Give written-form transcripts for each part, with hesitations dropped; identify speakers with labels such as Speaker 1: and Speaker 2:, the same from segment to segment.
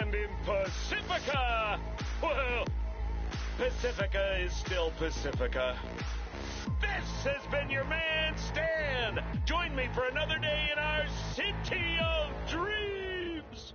Speaker 1: And in Pacifica, well, Pacifica is still Pacifica. This has been your man, Stan. Join me for another day in our city of dreams.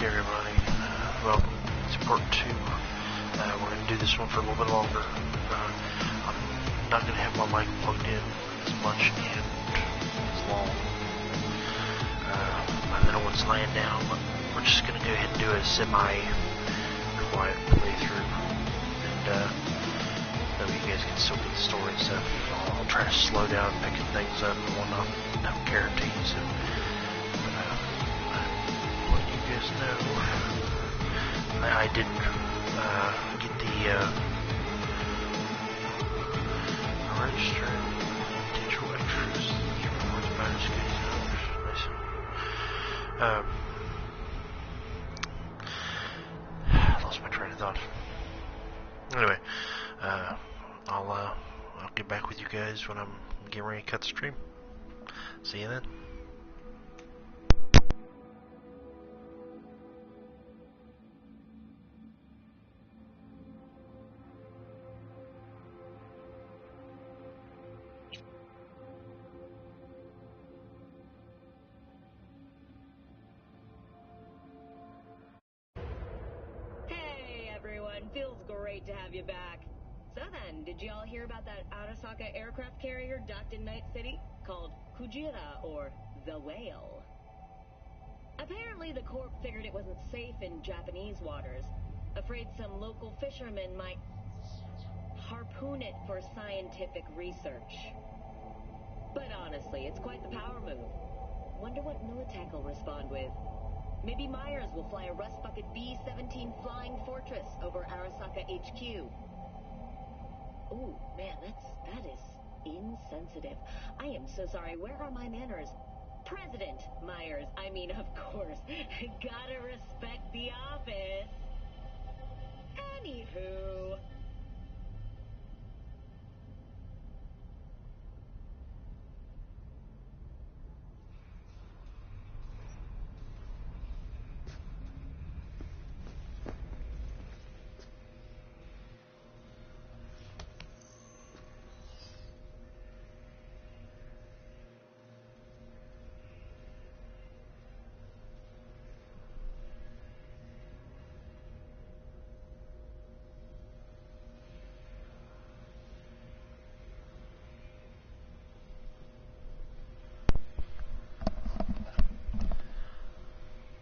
Speaker 2: Everybody, welcome to part 2. We're going to do this one for a little bit longer. I'm not going to have my mic plugged in as much and as long. My little one's laying down, but we're just going to go ahead and do a semi-quiet playthrough. And that way you guys can still get the story and stuff. I'll try to slow down picking things up and whatnot. No guarantees. No, I didn't get the register digital extras. Rewards bonus goodies and others. Nice. I lost my train of thought. Anyway, I'll get back with you guys when I'm getting ready to cut the stream. See you then.
Speaker 3: Feels great to have you back. So then, did y'all hear about that Arasaka aircraft carrier docked in Night City called Kujira, or the Whale? Apparently the Corp figured it wasn't safe in Japanese waters, afraid some local fishermen might harpoon it for scientific research. But honestly, it's quite the power move. Wonder what Militech will respond with. Maybe Myers will fly a Rust Bucket B-17 Flying Fortress over Arasaka HQ. Ooh, man, that is insensitive. I am so sorry. Where are my manners? President Myers, I mean, of course. Gotta respect the office. Anywho...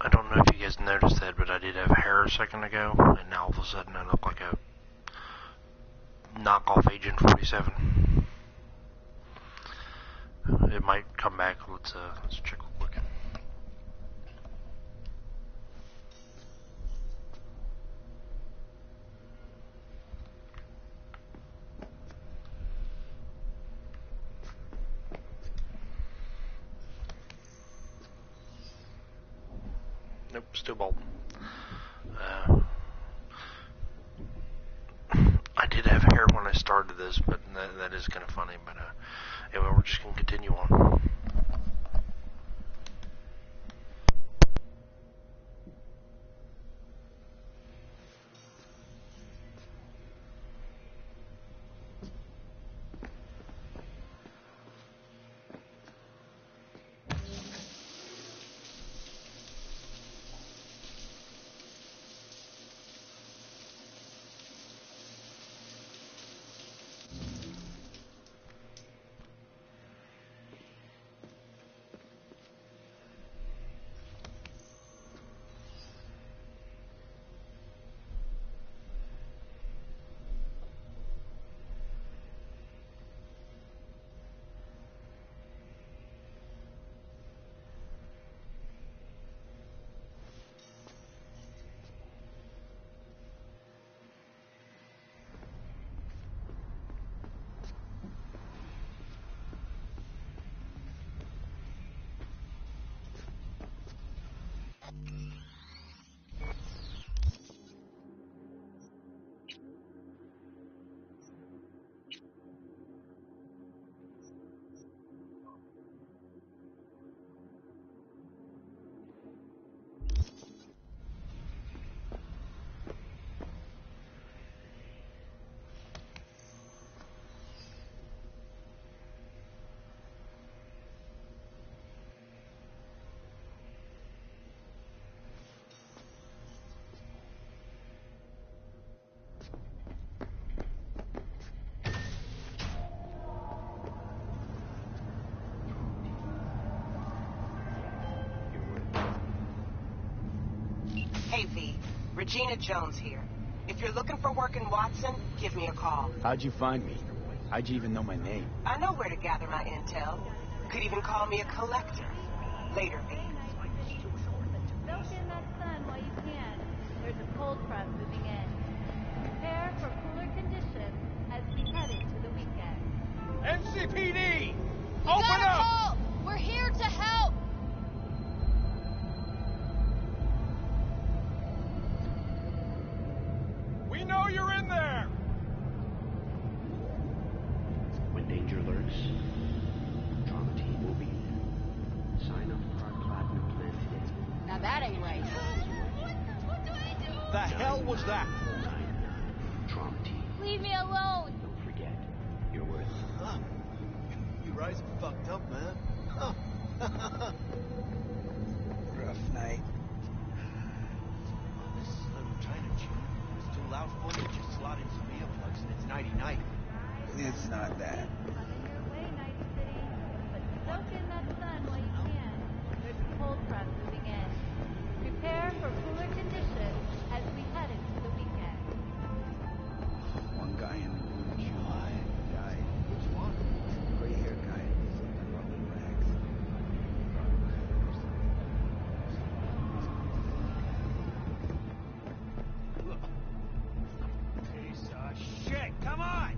Speaker 2: I don't know if you guys noticed that, but I did have hair a second ago, and now all of a sudden I look like a knockoff Agent 47. It might come back. Let's check real quick. Nope, still bolting. I did have hair when I started this, but that is kind of funny. But anyway, we're just going to continue on.
Speaker 4: Hey, V. Regina Jones here. If you're looking for work in Watson, give me a call.
Speaker 5: How'd you find me? How'd you even know my name?
Speaker 4: I know where to gather my intel. Could even call me a collector. Later, V.
Speaker 6: Soak in that sun while you can. There's a cold front moving in. Prepare for cooler conditions as we head into the weekend.
Speaker 1: NCPD!
Speaker 6: We
Speaker 1: Open
Speaker 6: got a
Speaker 1: up!
Speaker 6: call! We're here to help!
Speaker 1: We know you're in there!
Speaker 7: When danger lurks, Trauma Team will be there. Sign up for our Platinum Plan today.
Speaker 6: Now that ain't right. What do I do?
Speaker 1: The hell was that?
Speaker 7: 999 Trauma Team.
Speaker 6: Leave me alone!
Speaker 7: Don't forget, you're worth it.
Speaker 8: You rise fucked up, man.
Speaker 5: Rough night.
Speaker 8: This is little China tune. It's too loud for you. Just slot in some earplugs and it's nighty-night.
Speaker 5: It's not that.
Speaker 6: On your way, Night City. But soak in that sun while you can. There's a cold front moving in. Prepare for cooler conditions as we head into the weekend.
Speaker 5: One guy in the blue July died.
Speaker 8: Which one?
Speaker 5: Gray hair guy. Something about the rags.
Speaker 8: Piece of shit. Come on.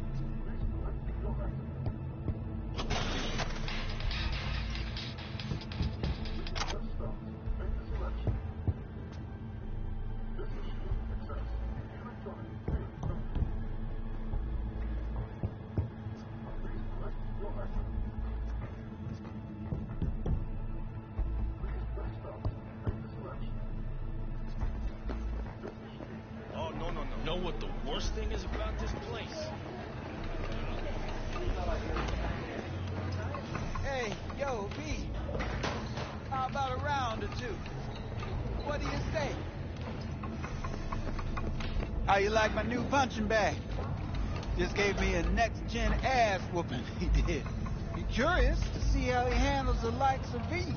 Speaker 1: Oh, no. Know what the worst thing is about this place?
Speaker 5: Hey, yo, V. How about a round or two? What do you say? How you like my new punching bag? Just gave me a next-gen ass whooping, he did. Be curious to see how he handles the likes of V.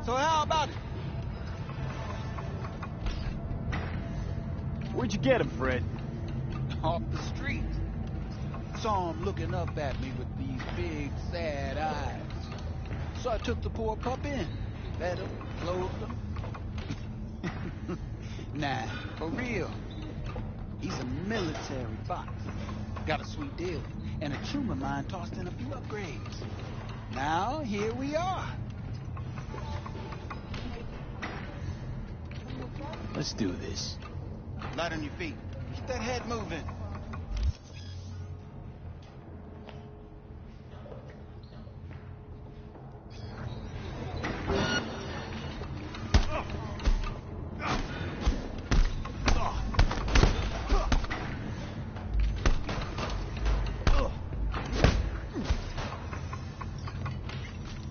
Speaker 5: So how about it?
Speaker 9: Where'd you get him, Fred?
Speaker 5: Off the street. Saw him looking up at me with these big, sad eyes. So I took the poor pup in. Fed him, clothed him. Nah, for real. He's a military boxer. Got a sweet deal. And a tumor mine tossed in a few upgrades. Now, here we are.
Speaker 9: Let's do this.
Speaker 5: Light on your feet. Keep that head moving.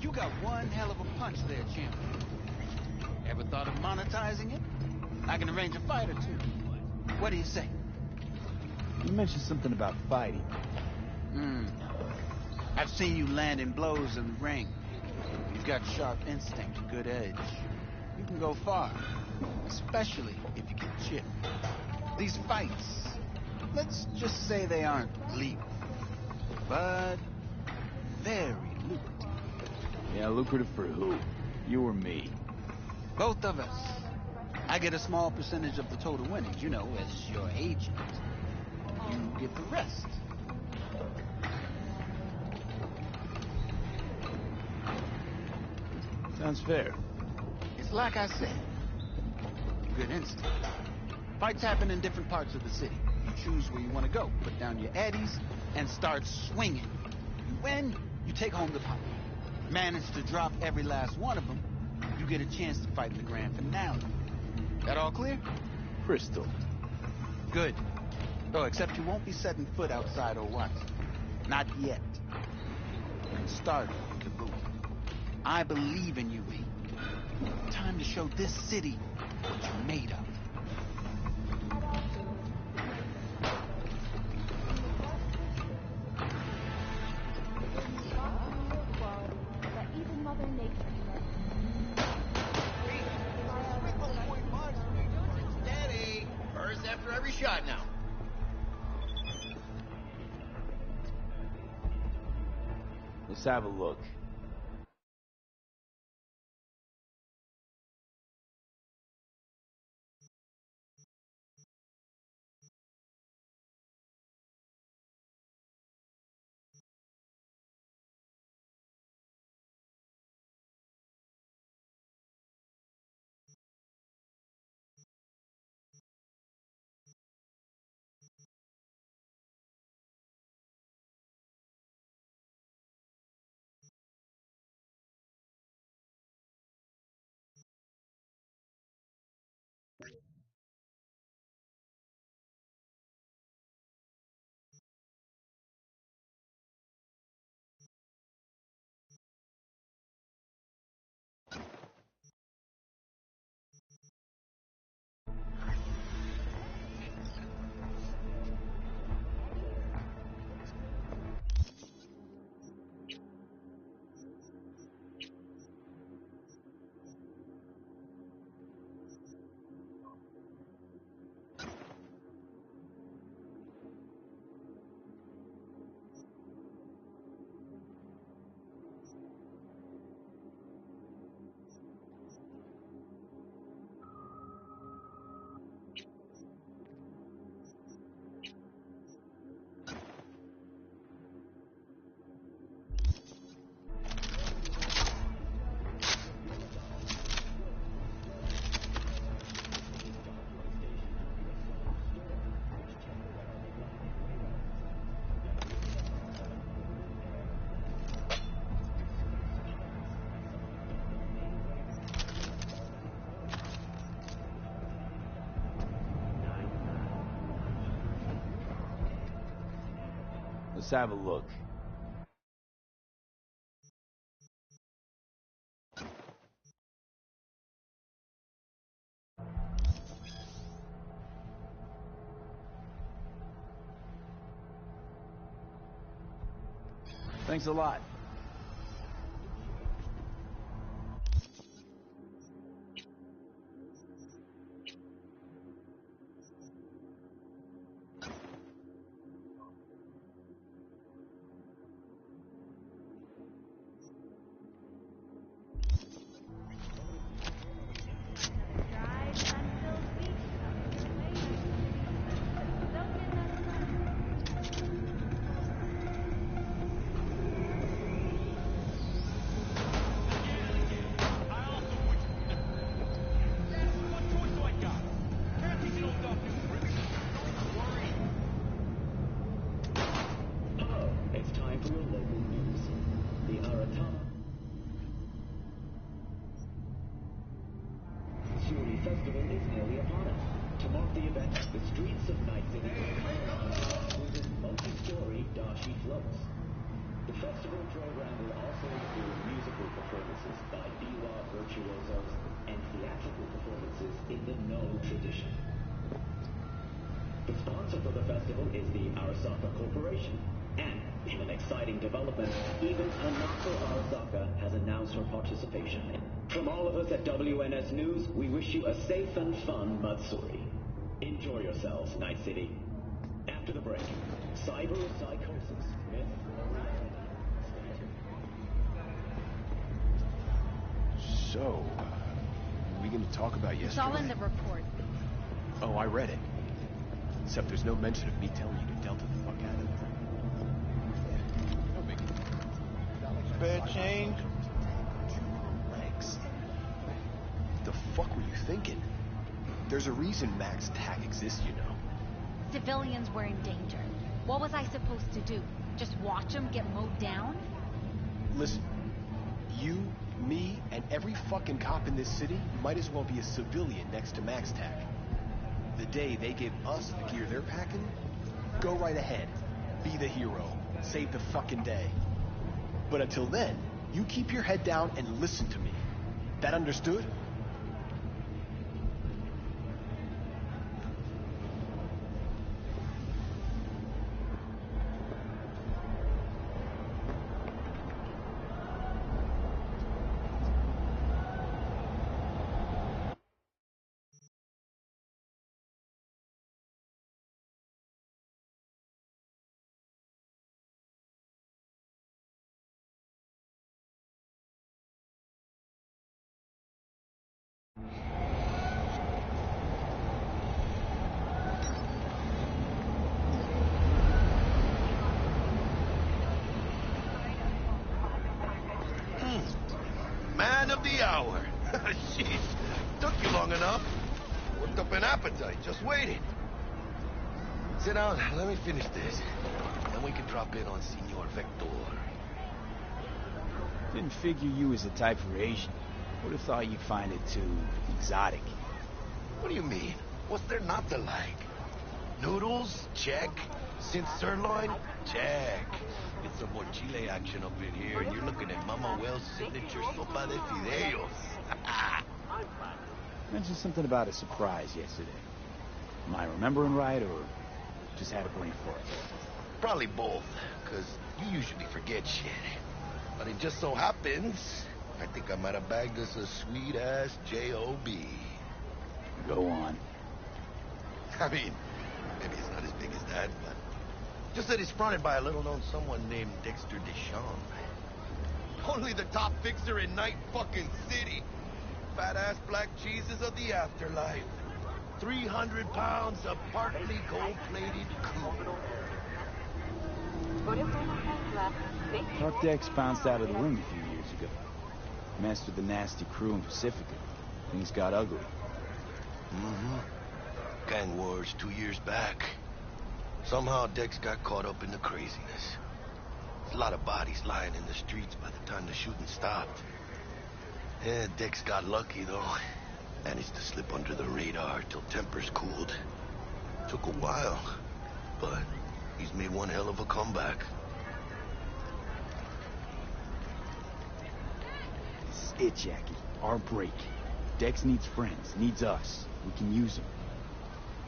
Speaker 5: You got one hell of a punch there, champion. Ever thought of monetizing it? I can arrange a fight or two. What do you say?
Speaker 9: You mentioned something about fighting.
Speaker 5: I've seen you landing blows in the ring. You've got sharp instinct, a good edge. You can go far, especially if you can chip. These fights, let's just say they aren't legal, but very lucrative.
Speaker 9: Yeah, lucrative for who? You or me?
Speaker 5: Both of us. I get a small percentage of the total winnings, you know, as your agent. You get the rest.
Speaker 9: Sounds fair.
Speaker 5: It's like I said. Good instinct. Fights happen in different parts of the city. You choose where you want to go, put down your addies, and start swinging. You win, you take home the pot. Manage to drop every last one of them, you get a chance to fight in the grand finale. That all clear?
Speaker 9: Crystal.
Speaker 5: Good. Oh, except you won't be setting foot outside or what? Not yet. Start, Kaboom. I believe in you, B. Time to show this city what you're made of.
Speaker 8: Steady. Burst after every shot now.
Speaker 9: Let's have a look. Let's have a look. Thanks a lot.
Speaker 10: The streets of Night City will color on exquisite multi-story Dashi floats. The festival program will also include musical performances by biwa virtuosos and theatrical performances in the No tradition. The sponsor for the festival is the Arasaka Corporation. And, in an exciting development, even Hanako Arasaka has announced her participation. From all of us at WNS News, we wish you a safe and fun Matsuri. Enjoy yourselves, Night City. After the break, cyber psychosis, myth or reality.
Speaker 11: So, are we going to talk about yesterday?
Speaker 6: It's all in the report.
Speaker 11: Oh, I read it. Except there's no mention of me telling you to delta the fuck out of it. No biggie.
Speaker 5: Spare change?
Speaker 11: Legs. What the fuck were you thinking? There's a reason Max TAC exists, you know.
Speaker 6: Civilians were in danger. What was I supposed to do? Just watch them get mowed down?
Speaker 11: Listen, you, me, and every fucking cop in this city might as well be a civilian next to Max TAC. The day they give us the gear they're packing, go right ahead. Be the hero. Save the fucking day. But until then, you keep your head down and listen to me. That understood?
Speaker 12: Man of the hour. Jeez, took you long enough. Worked up an appetite, just waiting. Sit down, let me finish this. Then we can drop in on Senor Vector.
Speaker 9: Didn't figure you was the type for Asian. Would have thought you'd find it too exotic.
Speaker 12: What do you mean? What's there not to like? Noodles? Check. Since sirloin? Check. Get some more chile action up in here, and you're looking at Mama Wells' signature sopa de fideos.
Speaker 9: Mentioned something about a surprise yesterday. Am I remembering right, or just had a brain for it?
Speaker 12: Probably both, because you usually forget shit. But it just so happens, I think I might have bagged us a sweet-ass J.O.B.
Speaker 9: Go on.
Speaker 12: I mean, maybe it's not as big as that, but just that it's fronted by a little-known someone named Dexter Deschamps. Only the top fixer in Night fucking City. Fat-ass black Jesus of the afterlife. 300 pounds of partly gold-plated coupe.
Speaker 9: Thought Dex bounced out of the ring a few years ago. Messed with the nasty crew in Pacifica. Things got ugly.
Speaker 12: Mm-hmm. Gang wars 2 years back. Somehow Dex got caught up in the craziness. There's a lot of bodies lying in the streets by the time the shooting stopped. Yeah, Dex got lucky, though. Managed to slip under the radar till tempers cooled. Took a while, but he's made one hell of a comeback.
Speaker 9: This is it, Jackie. Our break. Dex needs friends, needs us. We can use them.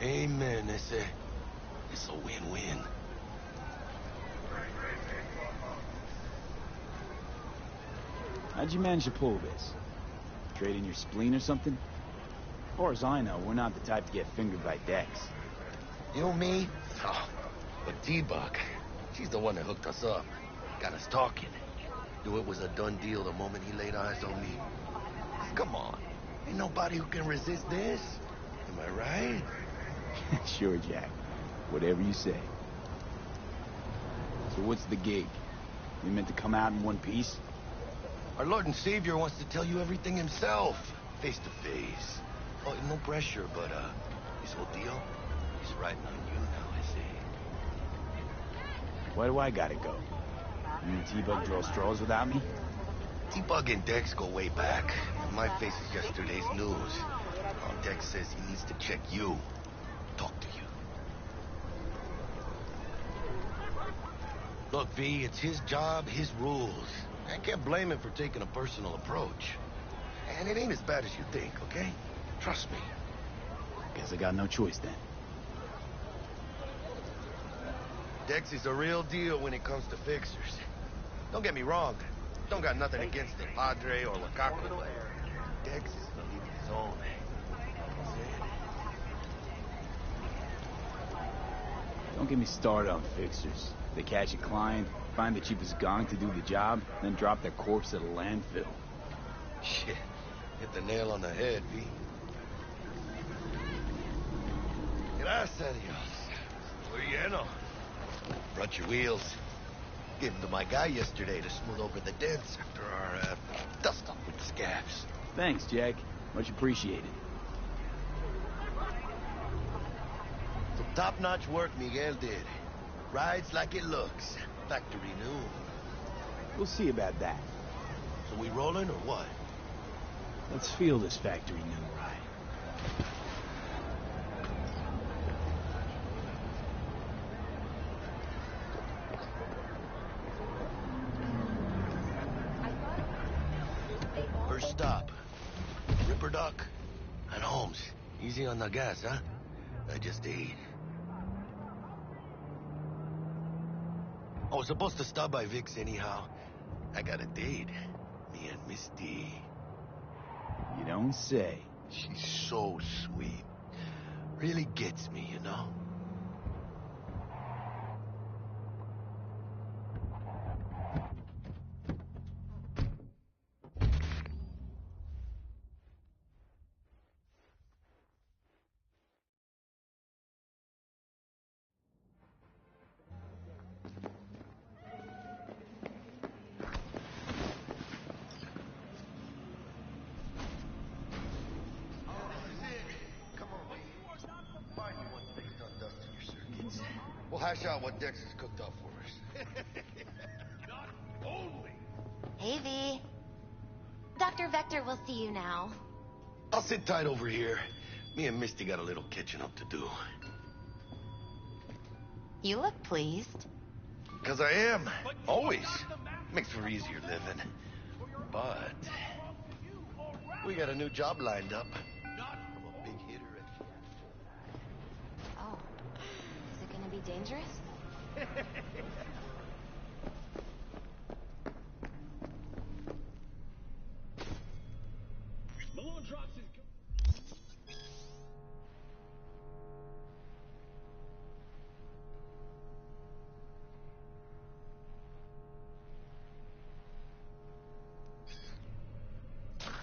Speaker 12: Amen, it's a win-win.
Speaker 9: How'd you manage to pull this? Trade in your spleen or something? As far as I know, we're not the type to get fingered by Dex.
Speaker 12: You, me? Oh, but T-Buck, she's the one that hooked us up. Got us talking. Knew it was a done deal the moment he laid eyes on me. Come on. Ain't nobody who can resist this. Am I right?
Speaker 9: Sure, Jack. Whatever you say. So what's the gig? We meant to come out in one piece?
Speaker 12: Our Lord and Savior wants to tell you everything himself. Face to face. Oh, no pressure, but, this whole deal is riding on you now, I say.
Speaker 9: Why do I gotta go? You and T-Bug draw straws without me?
Speaker 12: T-Bug and Dex go way back. My face is yesterday's news. Oh, Dex says he needs to check you. Talk to you. Look, V, it's his job, his rules. I can't blame him for taking a personal approach. And it ain't as bad as you think, okay? Trust me.
Speaker 9: Guess I got no choice then.
Speaker 12: Dex is a real deal when it comes to fixers. Don't get me wrong. Don't got nothing against the Padre or Wakako, but Dex is a league of his own.
Speaker 9: Don't get me started on fixers. They catch a client, find the cheapest gong to do the job, then drop their corpse at a landfill.
Speaker 12: Shit. Hit the nail on the head, V. Gracias a Dios. Muy lleno. Brought your wheels. Gave them to my guy yesterday to smooth over the dents after our dust up with the scabs.
Speaker 9: Thanks, Jack. Much appreciated.
Speaker 12: Some top-notch work Miguel did. Rides like it looks. Factory new.
Speaker 9: We'll see about that.
Speaker 12: So we rolling or what?
Speaker 9: Let's feel this factory new ride.
Speaker 12: First stop. Ripper Dock and Holmes. Easy on the gas, huh? I just ate. I was supposed to stop by Vic's anyhow. I got a date. Me and Misty.
Speaker 9: You don't say.
Speaker 12: She's so sweet. Really gets me, you know? We'll hash out what Dex has cooked up for us.
Speaker 1: Not only.
Speaker 13: Hey, V. Dr. Vector will see you now.
Speaker 12: I'll sit tight over here. Me and Misty got a little catching up to do.
Speaker 13: You look pleased.
Speaker 12: Because I am. Always. Makes for easier living. But we got a new job lined up. I'm a big hitter at
Speaker 13: Oh. Is it gonna be dangerous?
Speaker 10: Malone drops his gun.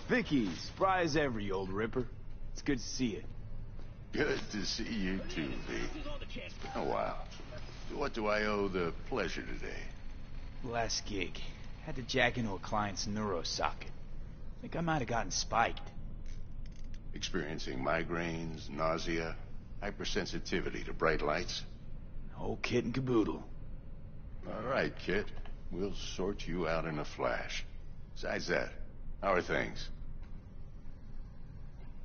Speaker 9: Vicky, spry as ever, you old ripper. It's good to see you.
Speaker 14: Good to see you too, V. It's been a while. What do I owe the pleasure today?
Speaker 9: Last gig. Had to jack into a client's neuro socket. Think I might have gotten spiked.
Speaker 14: Experiencing migraines, nausea, hypersensitivity to bright lights?
Speaker 9: Whole kit and caboodle.
Speaker 14: All right, kid. We'll sort you out in a flash. Besides that, how are things?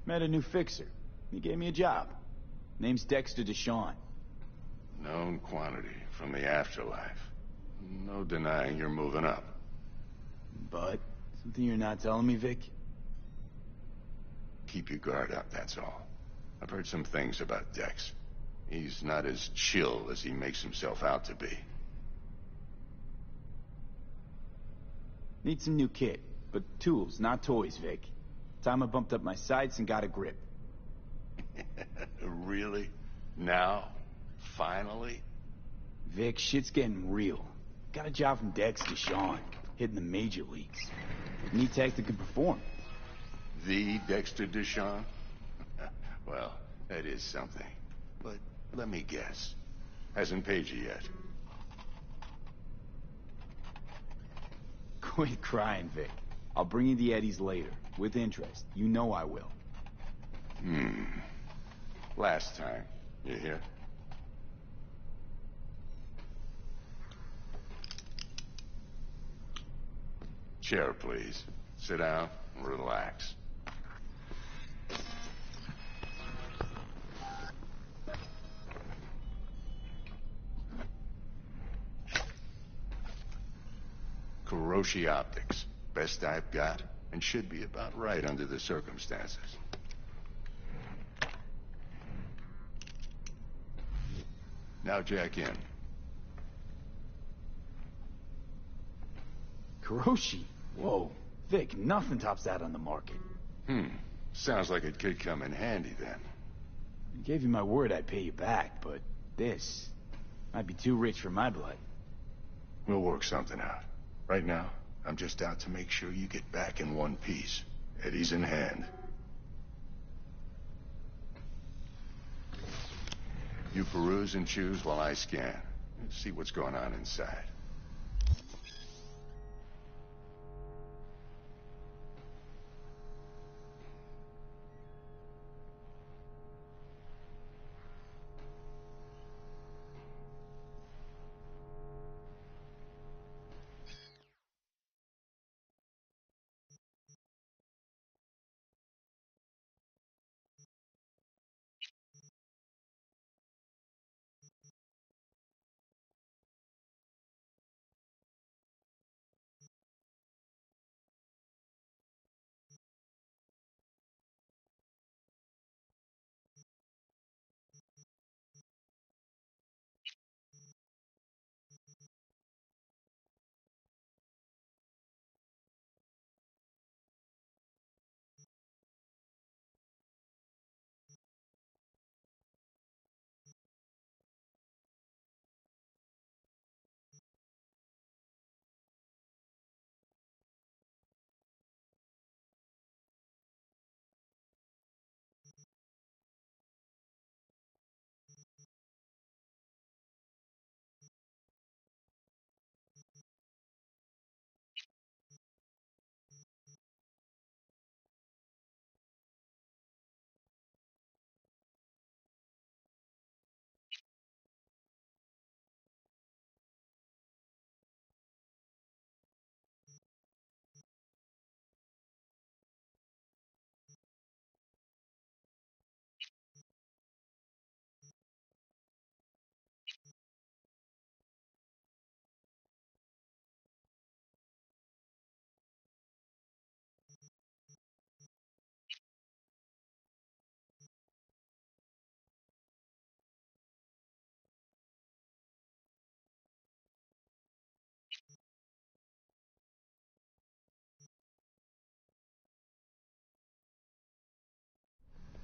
Speaker 9: Met a new fixer. He gave me a job. Name's Dexter Deshawn.
Speaker 14: Known quantity from the afterlife. No denying you're moving up.
Speaker 9: But, something you're not telling me, Vic?
Speaker 14: Keep your guard up, that's all. I've heard some things about Dex. He's not as chill as he makes himself out to be.
Speaker 9: Need some new kit, but tools, not toys, Vic. Time I bumped up my sights and got a grip.
Speaker 14: Really? Now? Finally?
Speaker 9: Vic, shit's getting real. Got a job from Dex Deshawn, hitting the major leagues. Need tech that can perform.
Speaker 14: The Dexter Deshawn? Well, that is something. But let me guess. Hasn't paid you yet.
Speaker 9: Quit crying, Vic. I'll bring you the eddies later, with interest. You know I will.
Speaker 14: Last time. You hear? Chair, please. Sit down and relax. Kuroshi Optics. Best I've got, and should be about right under the circumstances. Now jack in.
Speaker 9: Kuroshi? Whoa. Vic, nothing tops that on the market.
Speaker 14: Sounds like it could come in handy then.
Speaker 9: I gave you my word I'd pay you back, but this might be too rich for my blood.
Speaker 14: We'll work something out. Right now, I'm just out to make sure you get back in one piece. Eddie's in hand. You peruse and choose while I scan. See what's going on inside.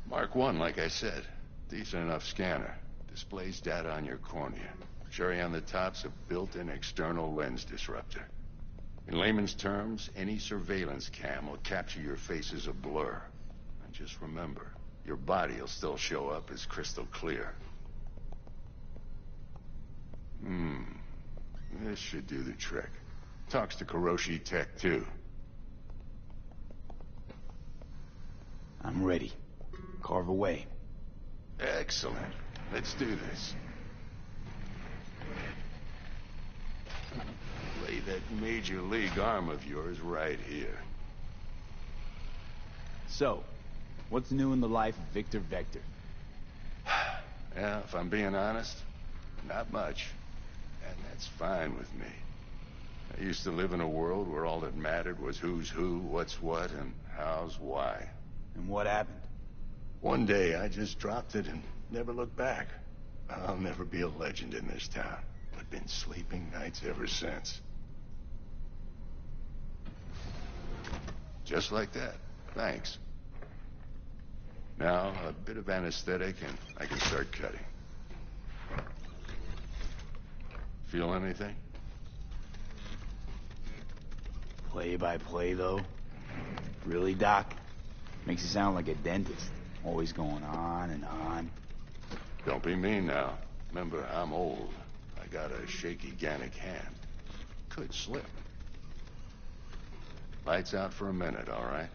Speaker 14: Mark 1, like I said. Decent enough scanner. Displays data on your cornea. Cherry on the top's a built-in external lens disruptor. In layman's terms, any surveillance cam will capture your face as a blur. And just remember, your body will still show up as crystal clear. This should do the trick. Talks to Kuroshi Tech, too.
Speaker 9: I'm ready. Carve away.
Speaker 14: Excellent. Let's do this. Lay that major league arm of yours right here.
Speaker 9: So, what's new in the life of Victor Vector?
Speaker 14: Yeah, if I'm being honest, not much. And that's fine with me. I used to live in a world where all that mattered was who's who, what's what, and how's why.
Speaker 9: And what happened?
Speaker 14: One day, I just dropped it and never looked back. I'll never be a legend in this town, but been sleeping nights ever since. Just like that. Thanks. Now, a bit of anesthetic and I can start cutting. Feel anything?
Speaker 9: Play by play, though? Really, Doc? Makes you sound like a dentist. Always going on and on.
Speaker 14: Don't be mean now. Remember, I'm old. I got a shaky Gannic hand. Could slip. Lights out for a minute, all right?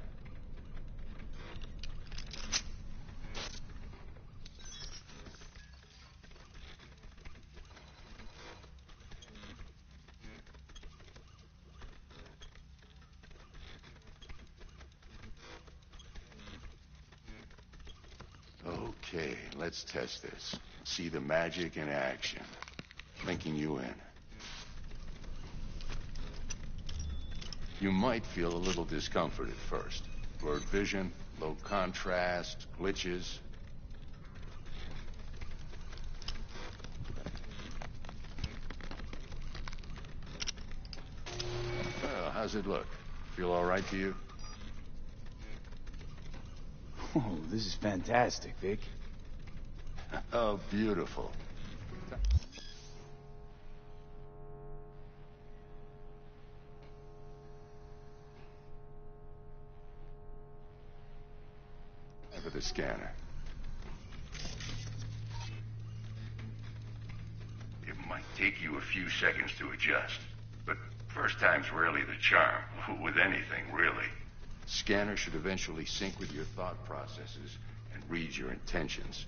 Speaker 14: Okay, let's test this. See the magic in action. Linking you in. You might feel a little discomfort at first. Blurred vision, low contrast, glitches. Well, how's it look? Feel all right to you?
Speaker 9: Oh, this is fantastic, Vic.
Speaker 14: Oh, beautiful. For the scanner. It might take you a few seconds to adjust, but first time's rarely the charm, with anything, really. Scanner should eventually sync with your thought processes and read your intentions.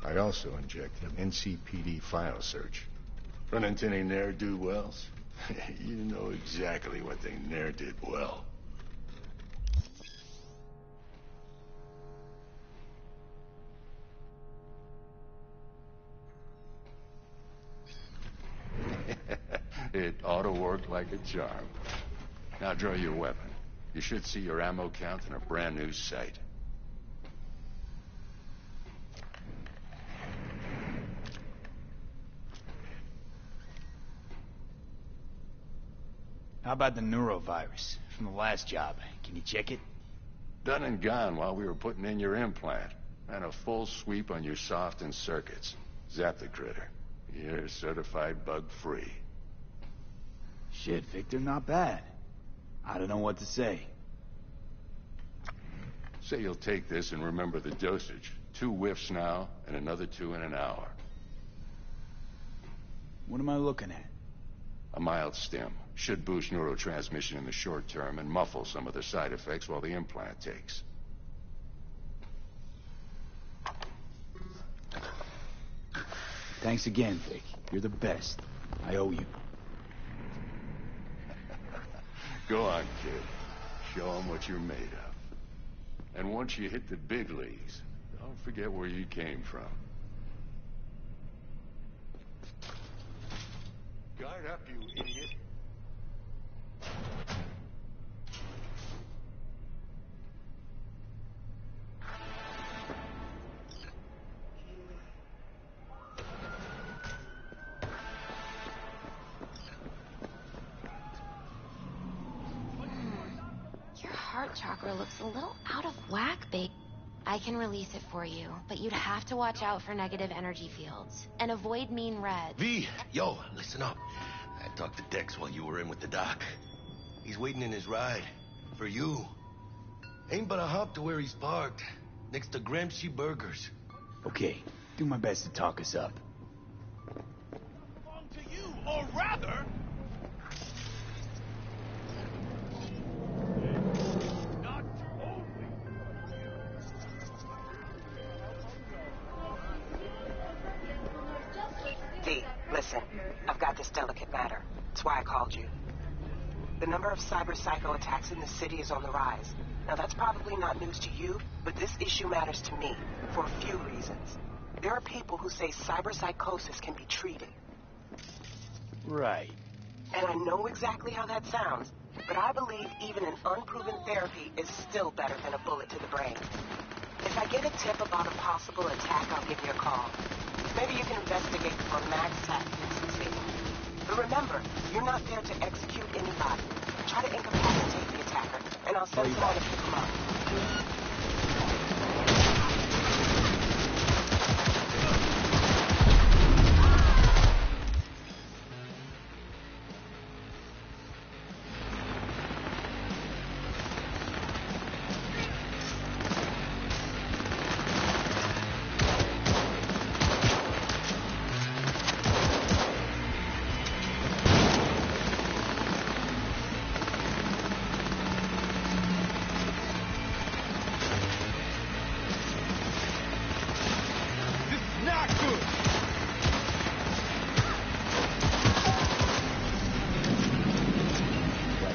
Speaker 14: I also injected an NCPD file search. Run into any ne'er-do-wells? You know exactly what they ne'er did well. It ought to work like a charm. Now draw your weapon. You should see your ammo count in a brand new sight.
Speaker 9: How about the neurovirus from the last job? Can you check it?
Speaker 14: Done and gone while we were putting in your implant. And a full sweep on your soft and circuits. Zap the critter. You're certified bug-free.
Speaker 9: Shit, Victor, not bad. I don't know what to say.
Speaker 14: Say you'll take this and remember the dosage. 2 whiffs now, and another 2 in an hour.
Speaker 9: What am I looking at?
Speaker 14: A mild stim. Should boost neurotransmission in the short term and muffle some of the side effects while the implant takes.
Speaker 9: Thanks again, Vic. You're the best. I owe you.
Speaker 14: Go on, kid. Show them what you're made of. And once you hit the big leagues, don't forget where you came from. Guard up, you idiot.
Speaker 13: Your heart chakra looks a little out of whack, babe. I can release it for you, but you'd have to watch out for negative energy fields and avoid mean red.
Speaker 12: V, yo, listen up. I talked to Dex while you were in with the doc. He's waiting in his ride. For you. Ain't but a hop to where he's parked. Next to Gramsci Burgers.
Speaker 9: Okay, do my best to talk us up.
Speaker 8: To you, or rather... Not
Speaker 4: V, listen. I've got this delicate matter. That's why I called you. The number of cyber psycho attacks in the city is on the rise. Now, that's probably not news to you, but this issue matters to me for a few reasons. There are people who say cyberpsychosis can be treated.
Speaker 9: Right.
Speaker 4: And I know exactly how that sounds, but I believe even an unproven therapy is still better than a bullet to the brain. If I get a tip about a possible attack, I'll give you a call. Maybe you can investigate for MaxTech Institute. But remember, you're not there to execute anybody. Try to incapacitate the attacker, and I'll send someone to pick him up.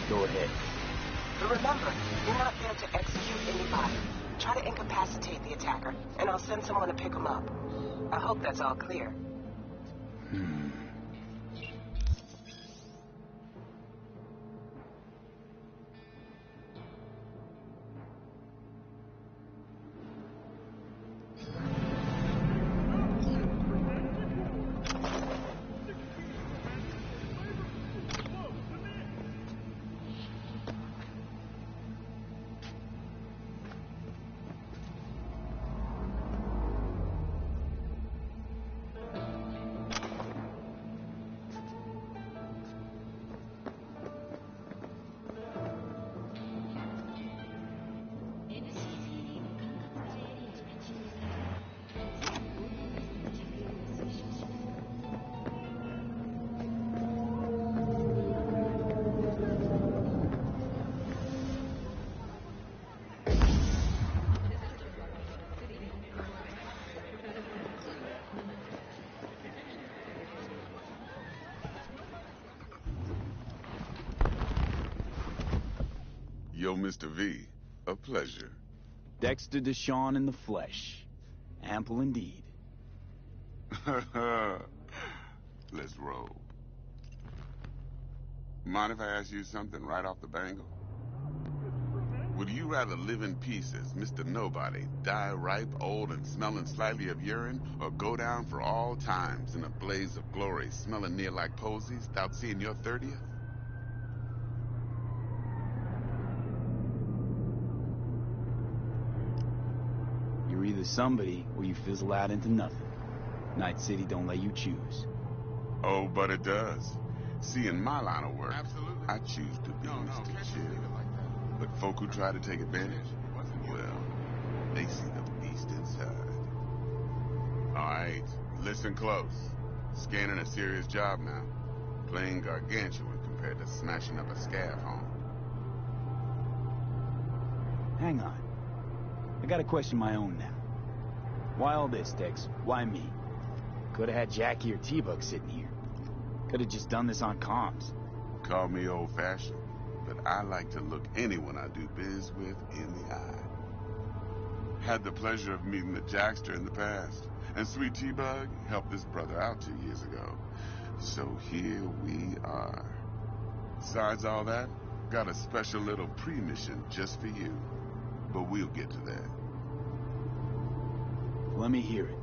Speaker 9: Go ahead.
Speaker 4: But remember, you're not there to execute anybody. Try to incapacitate the attacker, and I'll send someone to pick him up. I hope that's all clear.
Speaker 15: Yo, Mr. V. A pleasure.
Speaker 9: Dexter Deshawn in the flesh. Ample indeed.
Speaker 15: Let's roll. Mind if I ask you something right off the bangle? Would you rather live in peace as Mr. Nobody, die ripe, old, and smelling slightly of urine, or go down for all times in a blaze of glory, smelling near like posies, without seeing your 30th?
Speaker 9: You're either somebody, or you fizzle out into nothing. Night City don't let you choose.
Speaker 15: Oh, but it does. See, in my line of work, absolutely, I choose to be Mr. Chill. But folk who try to take advantage, well, they see the beast inside. All right, listen close. Scanning a serious job now. Playing gargantuan compared to smashing up a scav home.
Speaker 9: Hang on. I got a question my own now. Why all this, Dex? Why me? Could have had Jackie or T-Bug sitting here. Could have just done this on comms.
Speaker 15: Call me old-fashioned, but I like to look anyone I do biz with in the eye. Had the pleasure of meeting the Jackster in the past, and Sweet T-Bug helped this brother out 2 years ago. So here we are. Besides all that, got a special little pre-mission just for you. But we'll get to that.
Speaker 9: Let me hear it.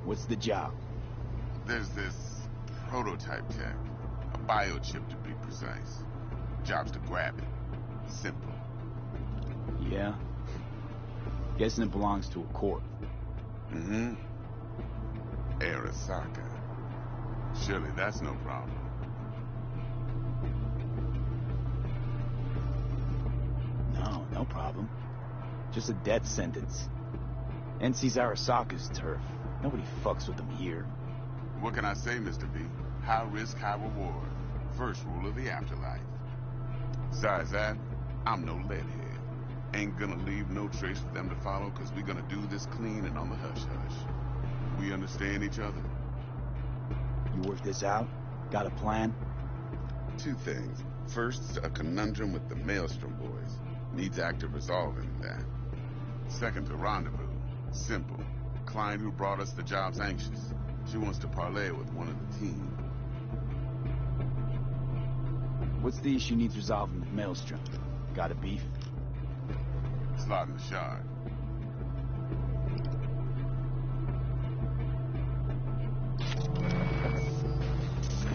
Speaker 9: What's the job?
Speaker 15: There's this prototype tech. A biochip, to be precise. Job's to grab it. Simple.
Speaker 9: Yeah? Guessing it belongs to a corp.
Speaker 15: Mm-hmm. Arasaka. Surely that's no problem.
Speaker 9: No problem. Just a death sentence. NC's Arasaka's turf. Nobody fucks with them here.
Speaker 15: What can I say, Mr. V? High risk, high reward. First rule of the afterlife. Besides that, I'm no leadhead. Ain't gonna leave no trace for them to follow, cause we're gonna do this clean and on the hush-hush. We understand each other?
Speaker 9: You work this out? Got a plan?
Speaker 15: Two things. First, a conundrum with the Maelstrom boys. Needs active resolving that. Second, a rendezvous. Simple. Client who brought us the job's anxious. She wants to parlay with one of the team.
Speaker 9: What's the issue needs resolving with Maelstrom? Got a beef?
Speaker 15: Slot in the shard.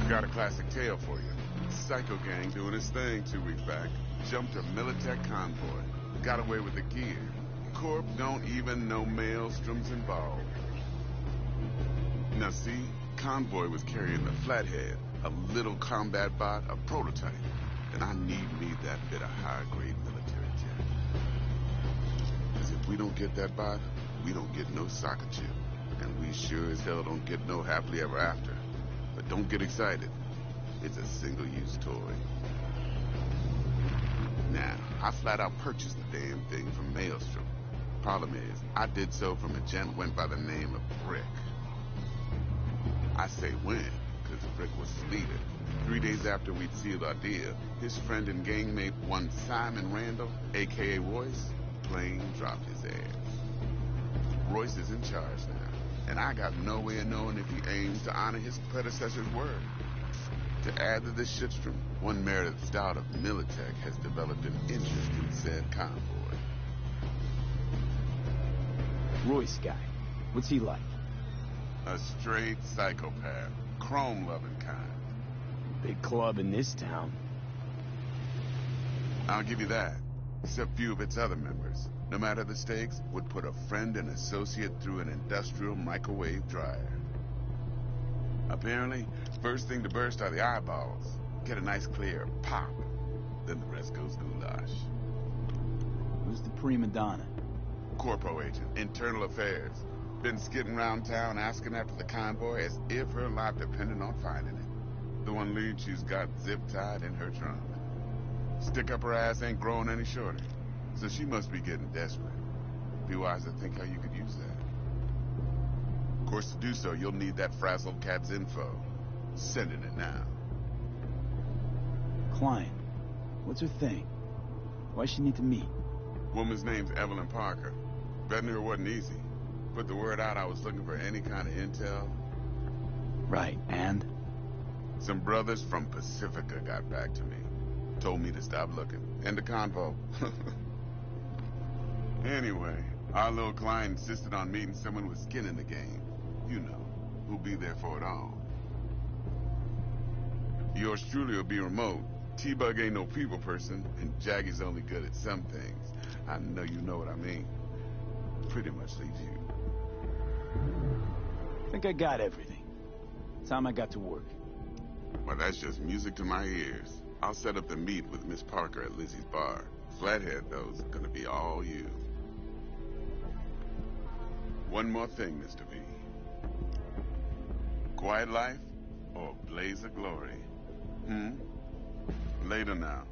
Speaker 15: Got a classic tale for you. Psycho gang doing his thing 2 weeks back. Jumped a Militech convoy. Got away with the gear. Corp don't even know Maelstrom's involved. Now see, convoy was carrying the Flathead, a little combat bot, a prototype. And I need me that bit of high-grade military tech. Because if we don't get that bot, we don't get no soccer chip. And we sure as hell don't get no happily ever after. But don't get excited. It's a single-use toy. Now, I flat out purchased the damn thing from Maelstrom. Problem is, I did so from a gent went by the name of Brick. I say when, because Brick was sleeping. 3 days after we'd sealed our deal, his friend and gangmate, one Simon Randall, a.k.a. Royce, plain dropped his ass. Royce is in charge now, and I got no way of knowing if he aims to honor his predecessor's word. To add to this shitstrom, one Meredith Stout of Militech has developed an interest in said convoy.
Speaker 9: Royce guy. What's he like?
Speaker 15: A straight psychopath. Chrome-loving kind.
Speaker 9: Big club in this town.
Speaker 15: I'll give you that. Except few of its other members, no matter the stakes, would put a friend and associate through an industrial microwave dryer. Apparently, first thing to burst are the eyeballs. Get a nice clear pop. Then the rest goes goulash.
Speaker 9: Who's the prima donna?
Speaker 15: Corpo agent, internal affairs. Been skidding around town asking after the convoy as if her life depended on finding it. The one lead she's got zip-tied in her trunk. Stick up her ass ain't growing any shorter, so she must be getting desperate. Be wise to think how you could use that. Of course, to do so, you'll need that frazzled cat's info. Sending it now.
Speaker 9: Client. What's her thing? Why she need to meet?
Speaker 15: Woman's name's Evelyn Parker. Vetting her wasn't easy. Put the word out I was looking for any kind of intel.
Speaker 9: Right, and?
Speaker 15: Some brothers from Pacifica got back to me. Told me to stop looking. End the convo. Anyway, our little client insisted on meeting someone with skin in the game. You know, who'll be there for it all. Yours truly will be remote. T-Bug ain't no people person, and Jaggy's only good at some things. I know you know what I mean. Pretty much leaves you.
Speaker 9: I think I got everything. Time I got to work.
Speaker 15: Well, that's just music to my ears. I'll set up the meet with Miss Parker at Lizzie's bar. Flathead, though, is gonna be all you. One more thing, Mr. V. Quiet life or blaze of glory? Later now.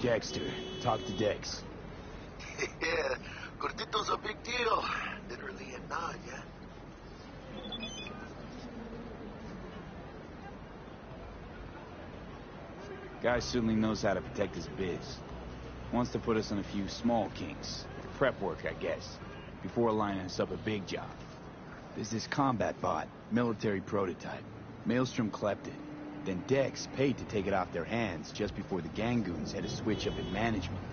Speaker 9: Dexter, talk to Dex.
Speaker 12: Yeah, Gordito's a big deal. Literally and not, yeah?
Speaker 9: Guy certainly knows how to protect his biz. Wants to put us on a few small kinks. Prep work, I guess. Before lining us up a big job. There's this combat bot, military prototype. Maelstrom clept it. Then Dex paid to take it off their hands just before the Gangoons had a switch up in management.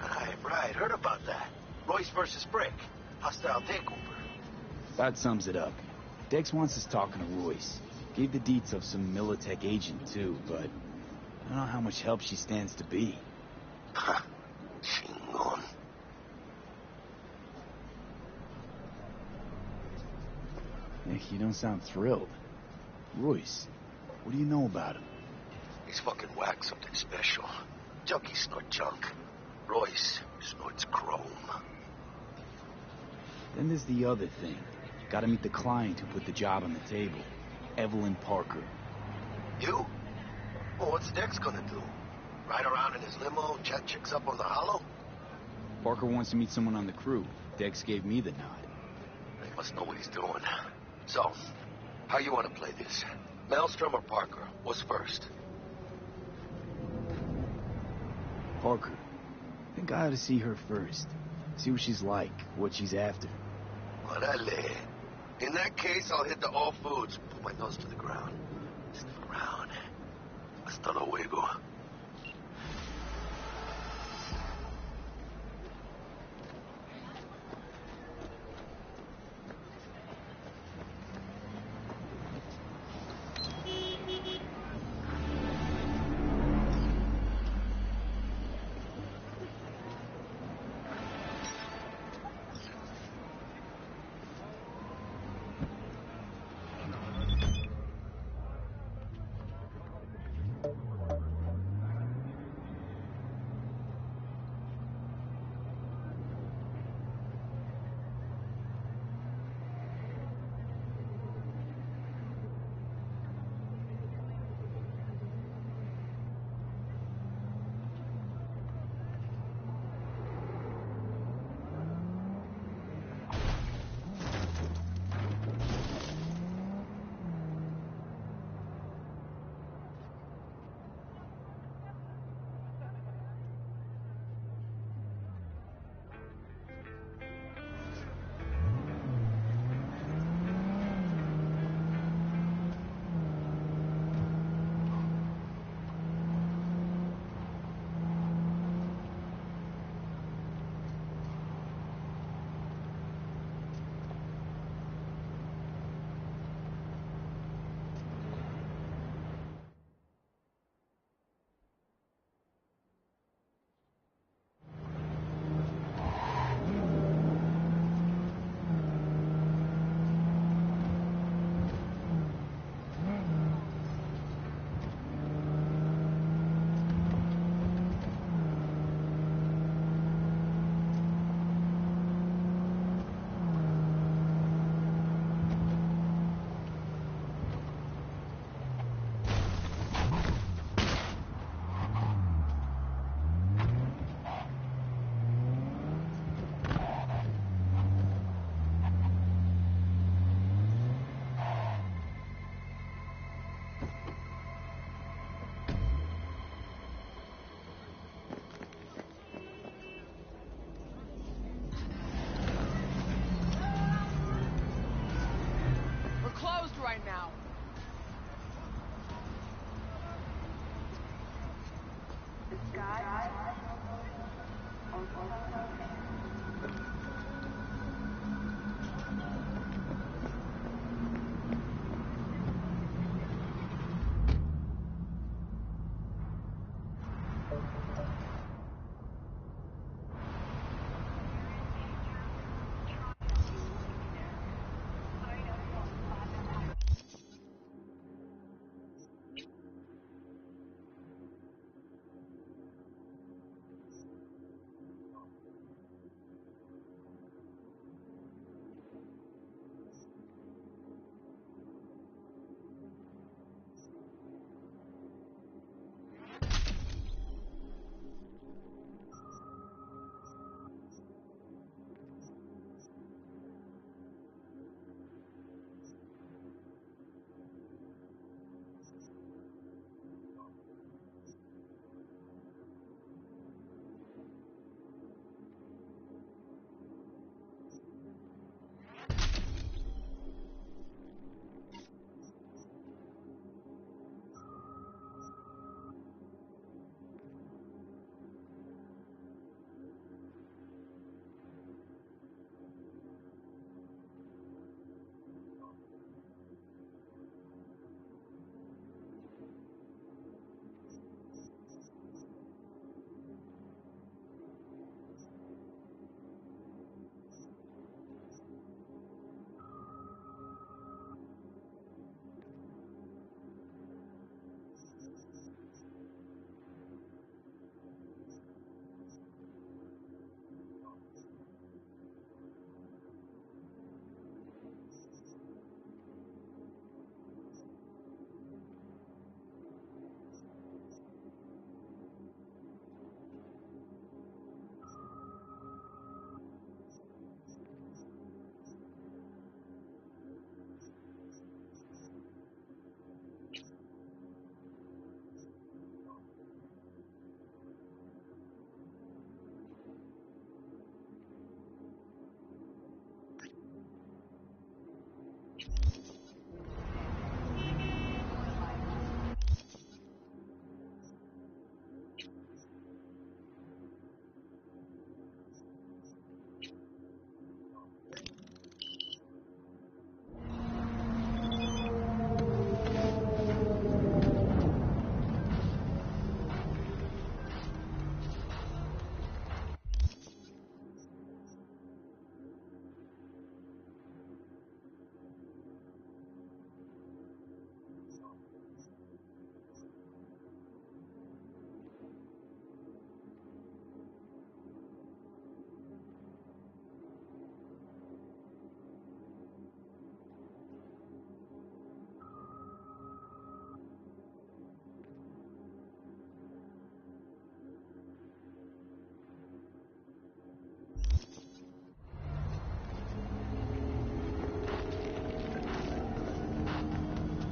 Speaker 12: Right. Heard about that. Royce versus Brick. Hostile takeover.
Speaker 9: That sums it up. Dex wants us talking to Royce. Gave the deets of some Militech agent, too, but I don't know how much help she stands to be.
Speaker 12: Chingon.
Speaker 9: Nick, you don't sound thrilled. Royce, what do you know about him?
Speaker 12: He's fucking whack, something special. Junkies snort junk. Royce snorts chrome.
Speaker 9: Then there's the other thing. Gotta meet the client who put the job on the table. Evelyn Parker.
Speaker 12: You? Well, what's Dex gonna do? Ride around in his limo, chat chicks up on the hollow?
Speaker 9: Parker wants to meet someone on the crew. Dex gave me the nod.
Speaker 12: He must know what he's doing. So, how you want to play this? Maelstrom or Parker? What's first?
Speaker 9: Parker. I think I ought to see her first. See what she's like, what she's after.
Speaker 12: Orale. In that case, I'll hit the all foods. Put my nose to the ground. Sniff around. Hasta luego.
Speaker 16: by now.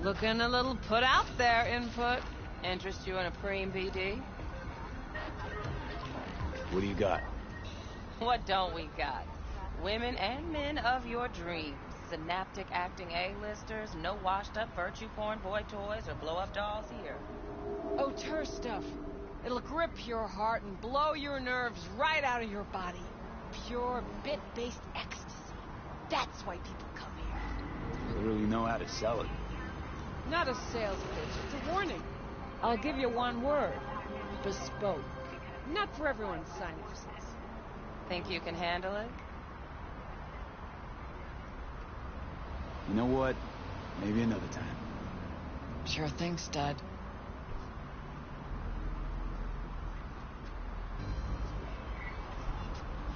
Speaker 17: Looking a little put out there, Input. Interest you in a preem BD?
Speaker 9: What do you got?
Speaker 17: What don't we got? Women and men of your dreams. Synaptic acting A-listers, no washed-up virtue porn boy toys or blow-up dolls here.
Speaker 16: Auteur stuff. It'll grip your heart and blow your nerves right out of your body. Pure bit-based ecstasy. That's why people come here.
Speaker 9: You really know how to sell it.
Speaker 16: Not a sales pitch, it's a warning. I'll give you one word. Bespoke. Not for everyone's sinuses.
Speaker 17: Think you can handle it?
Speaker 9: You know what? Maybe another time.
Speaker 16: Sure thing, stud.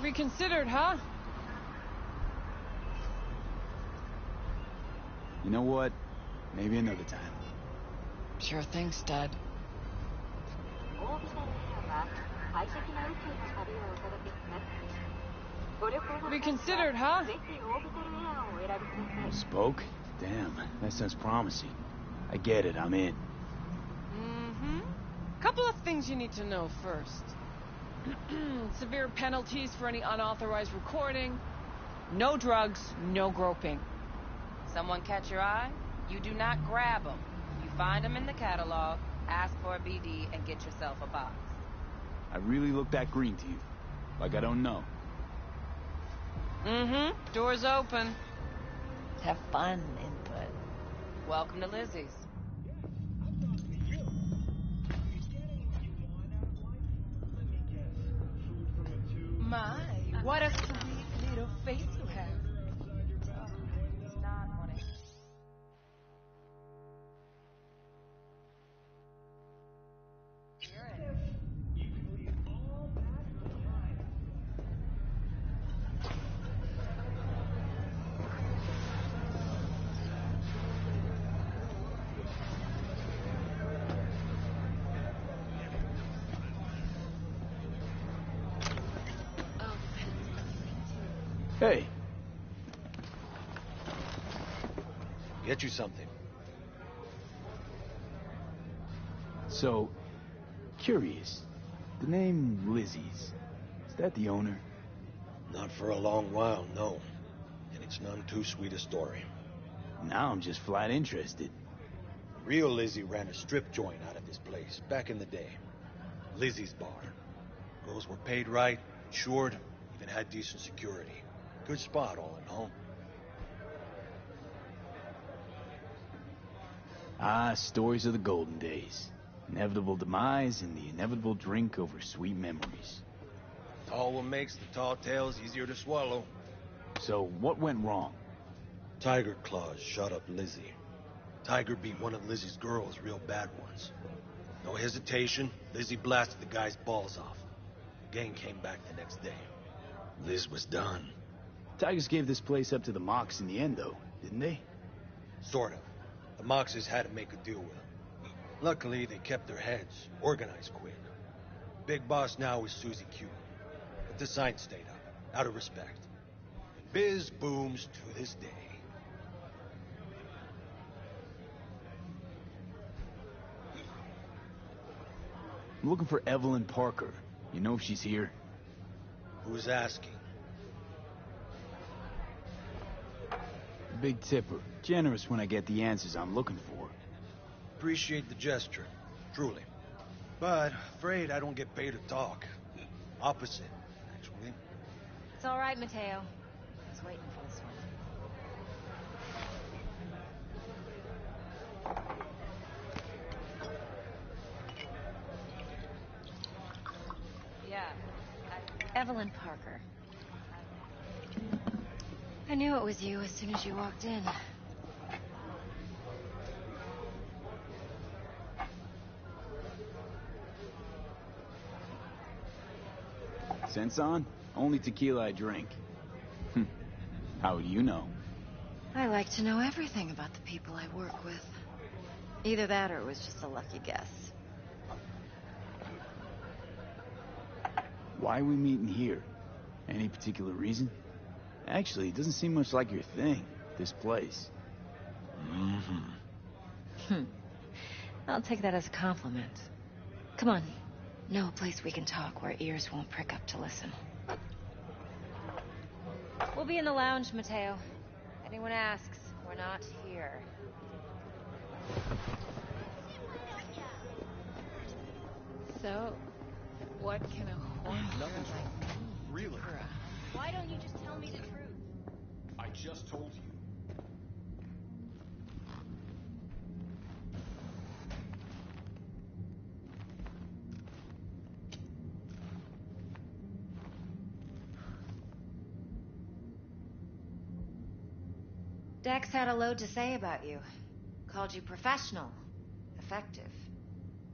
Speaker 16: Reconsidered, huh?
Speaker 9: You know what? Maybe another time.
Speaker 16: Sure thing, stud. Reconsidered, huh?
Speaker 9: Spoke? Damn, that sounds promising. I get it, I'm in.
Speaker 16: Mm-hmm. Couple of things you need to know first. Severe penalties for any unauthorized recording. No drugs, no groping.
Speaker 17: Someone catch your eye? You do not grab them. You find them in the catalog, ask for a BD, and get yourself a box.
Speaker 9: I really look that green to you. Like I don't know.
Speaker 16: Mm-hmm. Door's open. Have fun, input.
Speaker 17: Welcome to Lizzie's.
Speaker 16: My, what a sweet little face you have.
Speaker 17: It's not one of
Speaker 9: Hey.
Speaker 11: Get you something.
Speaker 9: So, curious. The name Lizzie's, is that the owner?
Speaker 18: Not for a long while, no. And it's none too sweet a story.
Speaker 9: Now I'm just flat interested.
Speaker 18: Real Lizzie ran a strip joint out of this place back in the day. Lizzie's Bar. Girls were paid right, insured, even had decent security. Good spot, all in all.
Speaker 9: Ah, stories of the golden days. Inevitable demise and the inevitable drink over sweet memories.
Speaker 18: All what makes the tall tales easier to swallow.
Speaker 9: So, what went wrong?
Speaker 18: Tiger Claws shot up Lizzie. Tiger beat one of Lizzie's girls real bad once. No hesitation, Lizzie blasted the guy's balls off. The gang came back the next day. Liz was done.
Speaker 9: Tigers gave this place up to the Mox in the end, though, didn't they?
Speaker 18: Sort of. The Moxes had to make a deal with them. Luckily, they kept their heads, organized quick. Big boss now is Susie Q. But the sign stayed up, out of respect. And biz booms to this day.
Speaker 9: I'm looking for Evelyn Parker. You know if she's here?
Speaker 18: Who's asking?
Speaker 9: Big tipper. Generous when I get the answers I'm looking for.
Speaker 18: Appreciate the gesture, truly. But afraid I don't get paid to talk. Opposite, actually.
Speaker 6: It's all right, Mateo. I was waiting for this one.
Speaker 17: Yeah.
Speaker 6: Evelyn Parker. I knew it was you as soon as you walked in.
Speaker 9: Sense on? Only tequila I drink. How do you know?
Speaker 6: I like to know everything about the people I work with. Either that or it was just a lucky guess.
Speaker 9: Why are we meeting here? Any particular reason? Actually, it doesn't seem much like your thing, this place.
Speaker 6: I'll take that as a compliment. Come on. Know a place we can talk where ears won't prick up to listen. We'll be in the lounge, Mateo. If anyone asks, we're not here.
Speaker 16: So, what can a horn
Speaker 11: Nothing's wrong. Really?
Speaker 6: Why don't you just tell me the truth?
Speaker 11: I just told you.
Speaker 6: Dex had a load to say about you. Called you professional, effective,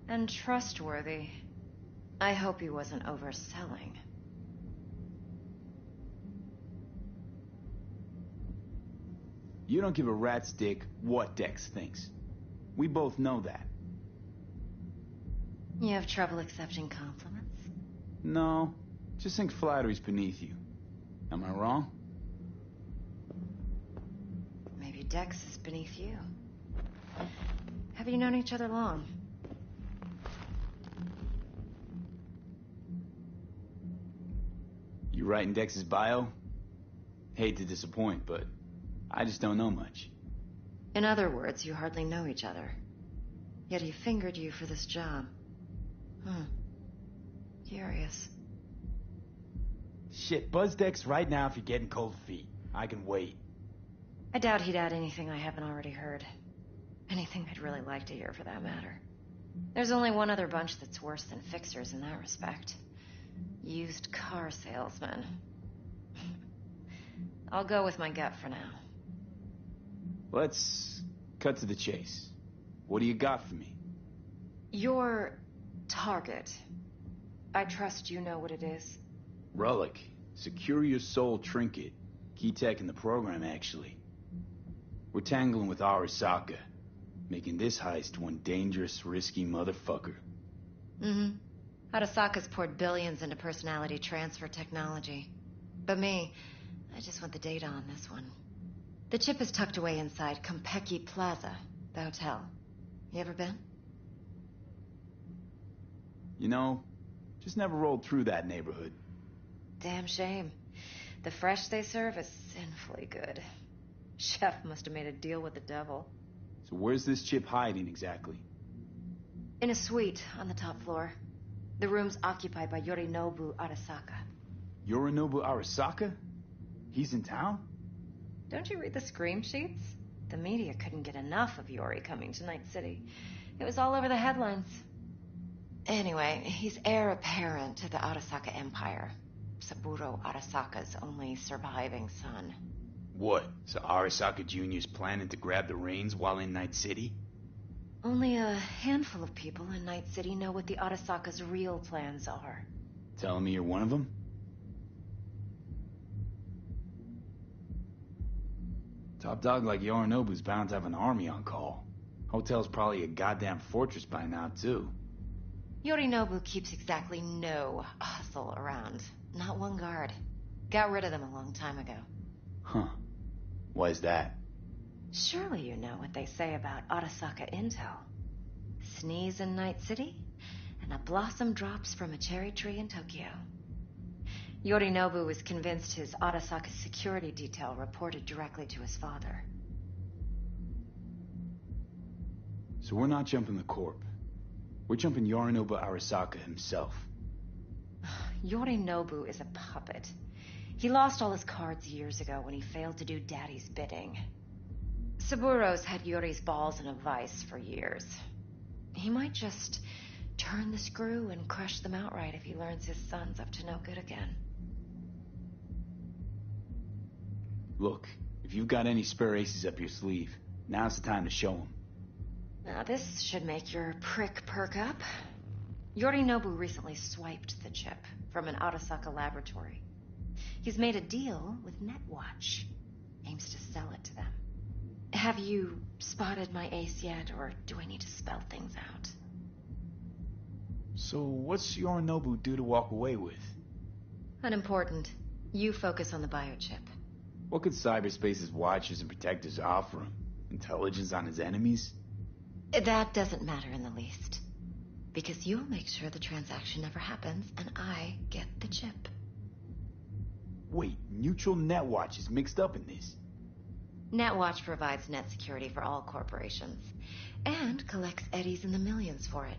Speaker 6: and trustworthy. I hope he wasn't overselling.
Speaker 9: You don't give a rat's dick what Dex thinks. We both know that.
Speaker 6: You have trouble accepting compliments?
Speaker 9: No, just think flattery's beneath you. Am I wrong?
Speaker 6: Maybe Dex is beneath you. Have you known each other long?
Speaker 9: You writing Dex's bio? Hate to disappoint, but I just don't know much.
Speaker 19: In other words, you hardly know each other. Yet he fingered you for this job. Curious.
Speaker 9: Shit, buzz decks right now if you're getting cold feet. I can wait.
Speaker 19: I doubt he'd add anything I haven't already heard. Anything I'd really like to hear, for that matter. There's only one other bunch that's worse than fixers in that respect. Used car salesmen. I'll go with my gut for now.
Speaker 9: Let's cut to the chase. What do you got for me?
Speaker 19: Your target. I trust you know what it is.
Speaker 9: Relic. Secure your soul trinket. Key tech in the program, actually. We're tangling with Arasaka, making this heist one dangerous, risky motherfucker.
Speaker 19: Arasaka's poured billions into personality transfer technology. But me, I just want the data on this one. The chip is tucked away inside Kompeki Plaza, the hotel. You ever been?
Speaker 9: You know, just never rolled through that neighborhood.
Speaker 19: Damn shame. The fresh they serve is sinfully good. Chef must have made a deal with the devil.
Speaker 9: So where's this chip hiding exactly?
Speaker 19: In a suite on the top floor. The room's occupied by Yorinobu Arasaka.
Speaker 9: Yorinobu Arasaka? He's in town?
Speaker 19: Don't you read the scream sheets? The media couldn't get enough of Yori coming to Night City. It was all over the headlines. Anyway, he's heir apparent to the Arasaka Empire. Saburo Arasaka's only surviving son.
Speaker 9: What? So Arasaka Jr.'s planning to grab the reins while in Night City?
Speaker 19: Only a handful of people in Night City know what the Arasaka's real plans are.
Speaker 9: Telling me you're one of them? Top dog like Yorinobu's bound to have an army on call. Hotel's probably a goddamn fortress by now, too.
Speaker 19: Yorinobu keeps exactly no hustle around. Not one guard. Got rid of them a long time ago.
Speaker 9: Huh. Why's that?
Speaker 19: Surely you know what they say about Arasaka intel. Sneeze in Night City, and a blossom drops from a cherry tree in Tokyo. Yorinobu was convinced his Arasaka security detail reported directly to his father.
Speaker 9: So we're not jumping the Corp. We're jumping Yorinobu Arasaka himself.
Speaker 19: Yorinobu is a puppet. He lost all his cards years ago when he failed to do Daddy's bidding. Saburo's had Yori's balls in a vice for years. He might just turn the screw and crush them outright if he learns his son's up to no good again.
Speaker 9: Look, if you've got any spare aces up your sleeve, now's the time to show them.
Speaker 19: Now this should make your prick perk up. Yorinobu recently swiped the chip from an Arasaka laboratory. He's made a deal with Netwatch. Aims to sell it to them. Have you spotted my ace yet, or do I need to spell things out?
Speaker 9: So what's Yorinobu due to walk away with?
Speaker 19: Unimportant. You focus on the biochip.
Speaker 9: What could cyberspace's watchers and protectors offer him? Intelligence on his enemies?
Speaker 19: That doesn't matter in the least. Because you'll make sure the transaction never happens, and I get the chip.
Speaker 9: Wait, Neutral Netwatch is mixed up in this.
Speaker 19: Netwatch provides net security for all corporations, and collects eddies in the millions for it.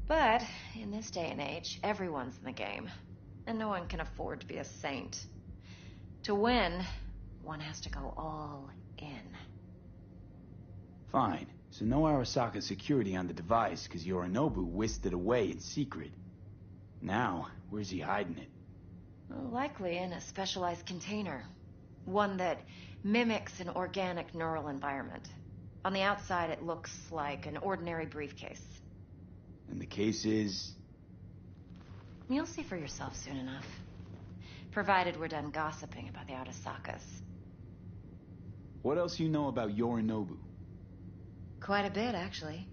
Speaker 19: But, in this day and age, everyone's in the game, and no one can afford to be a saint. To win, one has to go all in.
Speaker 9: Fine, so no Arasaka security on the device because Yorinobu whisked it away in secret. Now, where's he hiding it?
Speaker 19: Likely in a specialized container. One that mimics an organic neural environment. On the outside, it looks like an ordinary briefcase.
Speaker 9: And the case is?
Speaker 19: You'll see for yourself soon enough. Provided we're done gossiping about the Arasakas.
Speaker 9: What else you know about Yorinobu?
Speaker 19: Quite a bit, actually.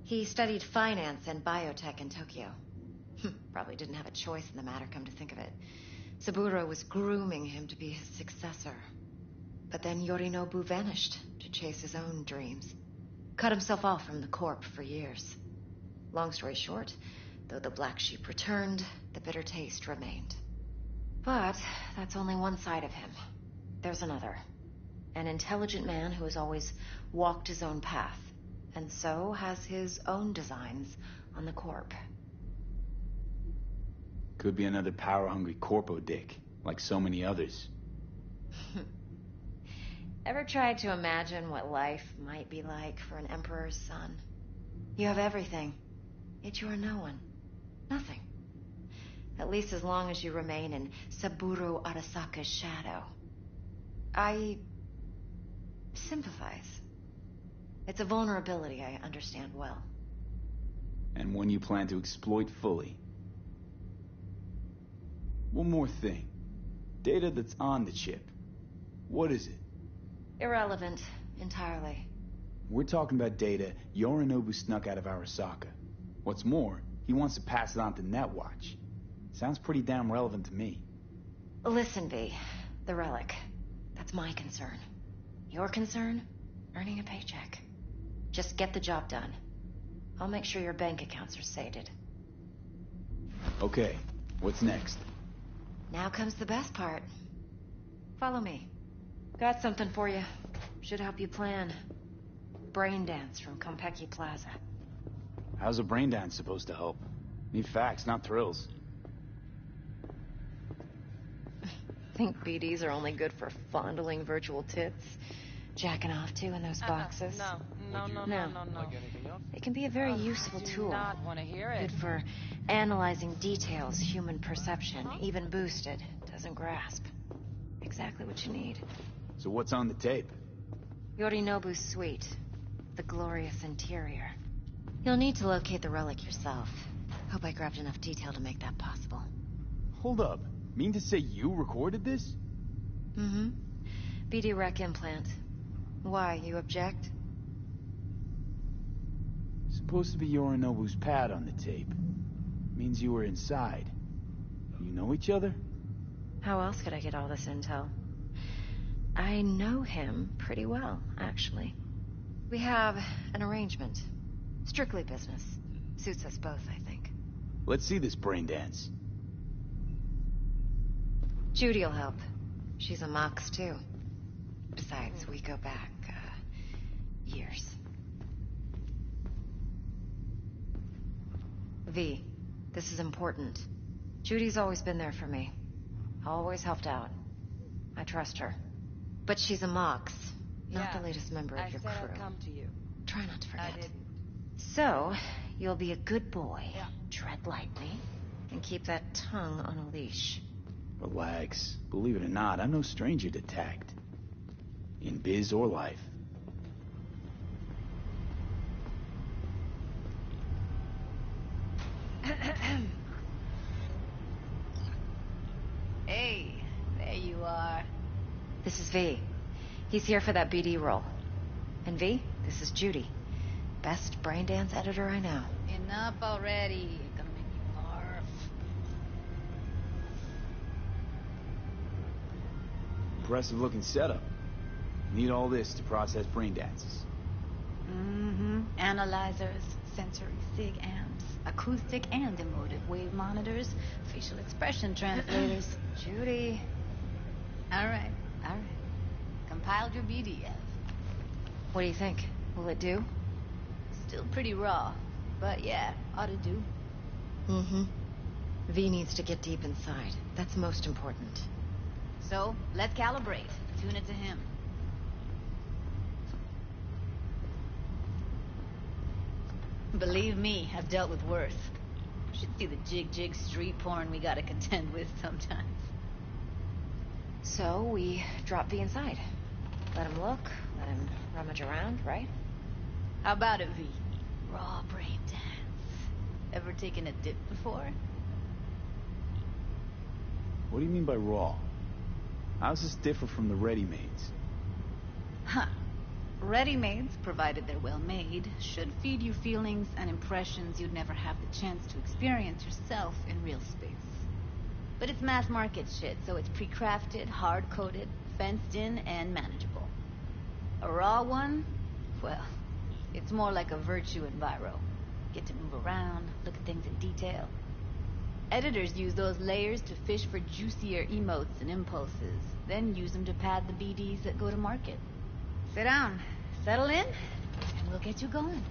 Speaker 19: He studied finance and biotech in Tokyo. Probably didn't have a choice in the matter, come to think of it. Saburo was grooming him to be his successor. But then Yorinobu vanished to chase his own dreams. Cut himself off from the Corp for years. Long story short, though the black sheep returned, the bitter taste remained. But that's only one side of him. There's another. An intelligent man who has always walked his own path, and so has his own designs on the Corp.
Speaker 9: Could be another power-hungry corpo dick, like so many others.
Speaker 19: Ever tried to imagine what life might be like for an emperor's son? You have everything, yet you are no one. Nothing. At least as long as you remain in Saburo Arasaka's shadow. I sympathize. It's a vulnerability I understand well.
Speaker 9: And one you plan to exploit fully. One more thing. Data that's on the chip. What is it?
Speaker 19: Irrelevant, entirely.
Speaker 9: We're talking about data Yorinobu snuck out of Arasaka. What's more, he wants to pass it on to Netwatch. Sounds pretty damn relevant to me.
Speaker 19: Listen, V. The relic. That's my concern. Your concern? Earning a paycheck. Just get the job done. I'll make sure your bank accounts are sated.
Speaker 9: Okay, what's next?
Speaker 19: Now comes the best part. Follow me. Got something for you. Should help you plan. Brain dance from Konpeki Plaza.
Speaker 9: How's a brain dance supposed to help? Need facts, not thrills.
Speaker 19: Think BDs are only good for fondling virtual tits? Jacking off to in those boxes?
Speaker 17: No.
Speaker 19: It can be a very useful tool.
Speaker 17: Not want to hear it.
Speaker 19: Good for analyzing details human perception, even boosted, doesn't grasp. Exactly what you need.
Speaker 9: So what's on the tape?
Speaker 19: Yorinobu's suite. The glorious interior. You'll need to locate the relic yourself. Hope I grabbed enough detail to make that possible.
Speaker 9: Hold up. Mean to say you recorded this?
Speaker 19: Mm-hmm. BD rec implant. Why, you object?
Speaker 9: Supposed to be Yorinobu's pad on the tape. Means you were inside. You know each other?
Speaker 19: How else could I get all this intel? I know him pretty well, actually. We have an arrangement. Strictly business. Suits us both, I think.
Speaker 9: Let's see this brain dance.
Speaker 19: Judy'll help. She's a Mox, too. Besides, we go back, years. V, this is important. Judy's always been there for me. Always helped out. I trust her. But she's a Mox, not the latest member of your crew.
Speaker 17: I said I'd come to you.
Speaker 19: Try not to forget.
Speaker 17: I didn't.
Speaker 19: So, you'll be a good boy, tread lightly, and keep that tongue on a leash.
Speaker 9: Relax. Believe it or not, I'm no stranger to tact. In biz or life.
Speaker 6: Hey, there you are.
Speaker 19: This is V. He's here for that BD role. And V, this is Judy. Best brain dance editor I know.
Speaker 6: Enough already. Gonna make me barf.
Speaker 9: Impressive looking setup. Need all this to process brain dances.
Speaker 6: Mm-hmm. Analyzers, sensory sig amps, acoustic and emotive wave monitors, facial expression translators.
Speaker 19: Judy.
Speaker 6: All right. Compiled your BDF.
Speaker 19: What do you think? Will it do?
Speaker 6: Still pretty raw, but yeah, ought to do.
Speaker 19: Mm-hmm. V needs to get deep inside. That's most important.
Speaker 6: So, let's calibrate. Tune it to him. Believe me, I've dealt with worse. Should see the jig street porn we gotta contend with sometimes.
Speaker 19: So, we drop V inside. Let him look, let him rummage around, right?
Speaker 6: How about it, V? Raw brain dance. Ever taken a dip before?
Speaker 9: What do you mean by raw? How's this differ from the ready-mades?
Speaker 6: Huh. Ready-mades, provided they're well made, should feed you feelings and impressions you'd never have the chance to experience yourself in real space. But it's mass market shit, so it's pre-crafted, hard-coded, fenced in, and manageable. A raw one? Well, it's more like a virtue enviro. Get to move around, look at things in detail. Editors use those layers to fish for juicier emotes and impulses, then use them to pad the BDs that go to market. Sit down, settle in, and we'll get you going.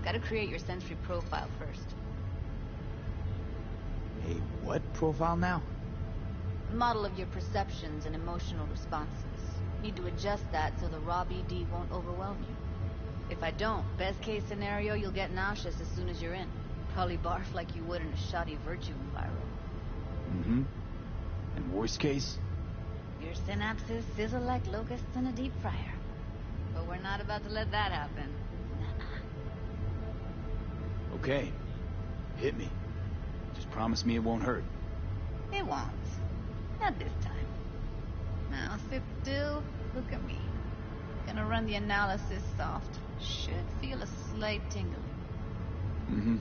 Speaker 6: Gotta create your sensory profile first.
Speaker 9: A what profile now?
Speaker 6: A model of your perceptions and emotional responses. Need to adjust that so the raw BD won't overwhelm you. If I don't, best case scenario, you'll get nauseous as soon as you're in. Probably barf like you would in a shoddy virtue enviro.
Speaker 9: Mm-hmm. And worst case?
Speaker 6: Your synapses sizzle like locusts in a deep fryer. But we're not about to let that happen.
Speaker 9: Okay. Hit me. Just promise me it won't hurt.
Speaker 6: It won't. Not this time. Now sit still, look at me. Gonna run the analysis soft. Should feel a slight tingling.
Speaker 9: Mm-hmm.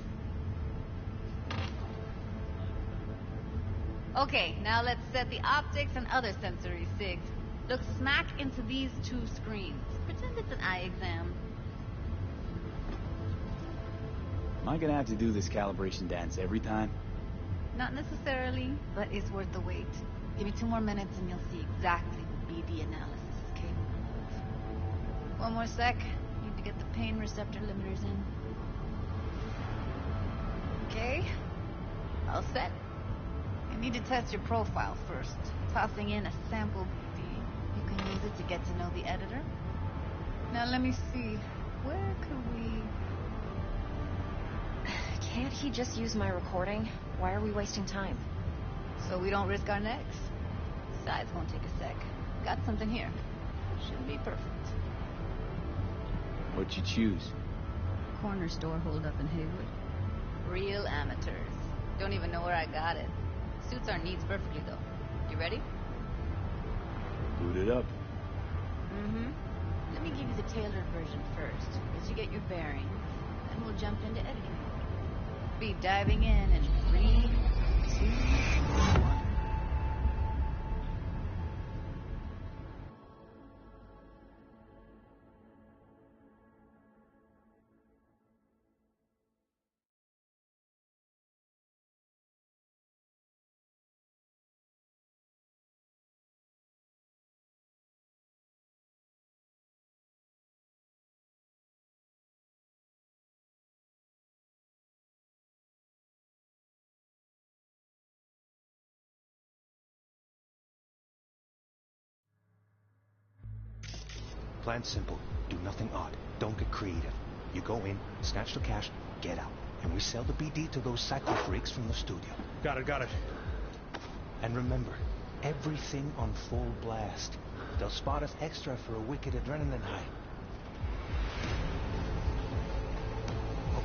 Speaker 6: Okay, now let's set the optics and other sensory sigs. Look smack into these two screens. Pretend it's an eye exam.
Speaker 9: Am I gonna have to do this calibration dance every time?
Speaker 6: Not necessarily, but it's worth the wait. Give me 2 more minutes and you'll see exactly what BD analysis is capable of. 1 more sec. Need to get the pain receptor limiters in. Okay. All set. You need to test your profile first. Tossing in a sample BD. You can use it to get to know the editor. Now let me see. Where could we...
Speaker 19: Can't he just use my recording? Why are we wasting time?
Speaker 6: So we don't risk our necks. Besides, won't take a sec. Got something here. Should be perfect.
Speaker 9: What'd you choose?
Speaker 6: Corner store hold up in Haywood. Real amateurs. Don't even know where I got it. Suits our needs perfectly, though. You ready?
Speaker 9: Boot it up.
Speaker 6: Mm-hmm. Let me give you the tailored version first, as you get your bearings, then we'll jump into editing mode. Be diving in 3, 2, 1.
Speaker 20: Plan simple. Do nothing odd. Don't get creative. You go in, snatch the cash, get out. And we sell the BD to those psycho freaks from the studio.
Speaker 18: Got it.
Speaker 20: And remember, everything on full blast. They'll spot us extra for a wicked adrenaline high.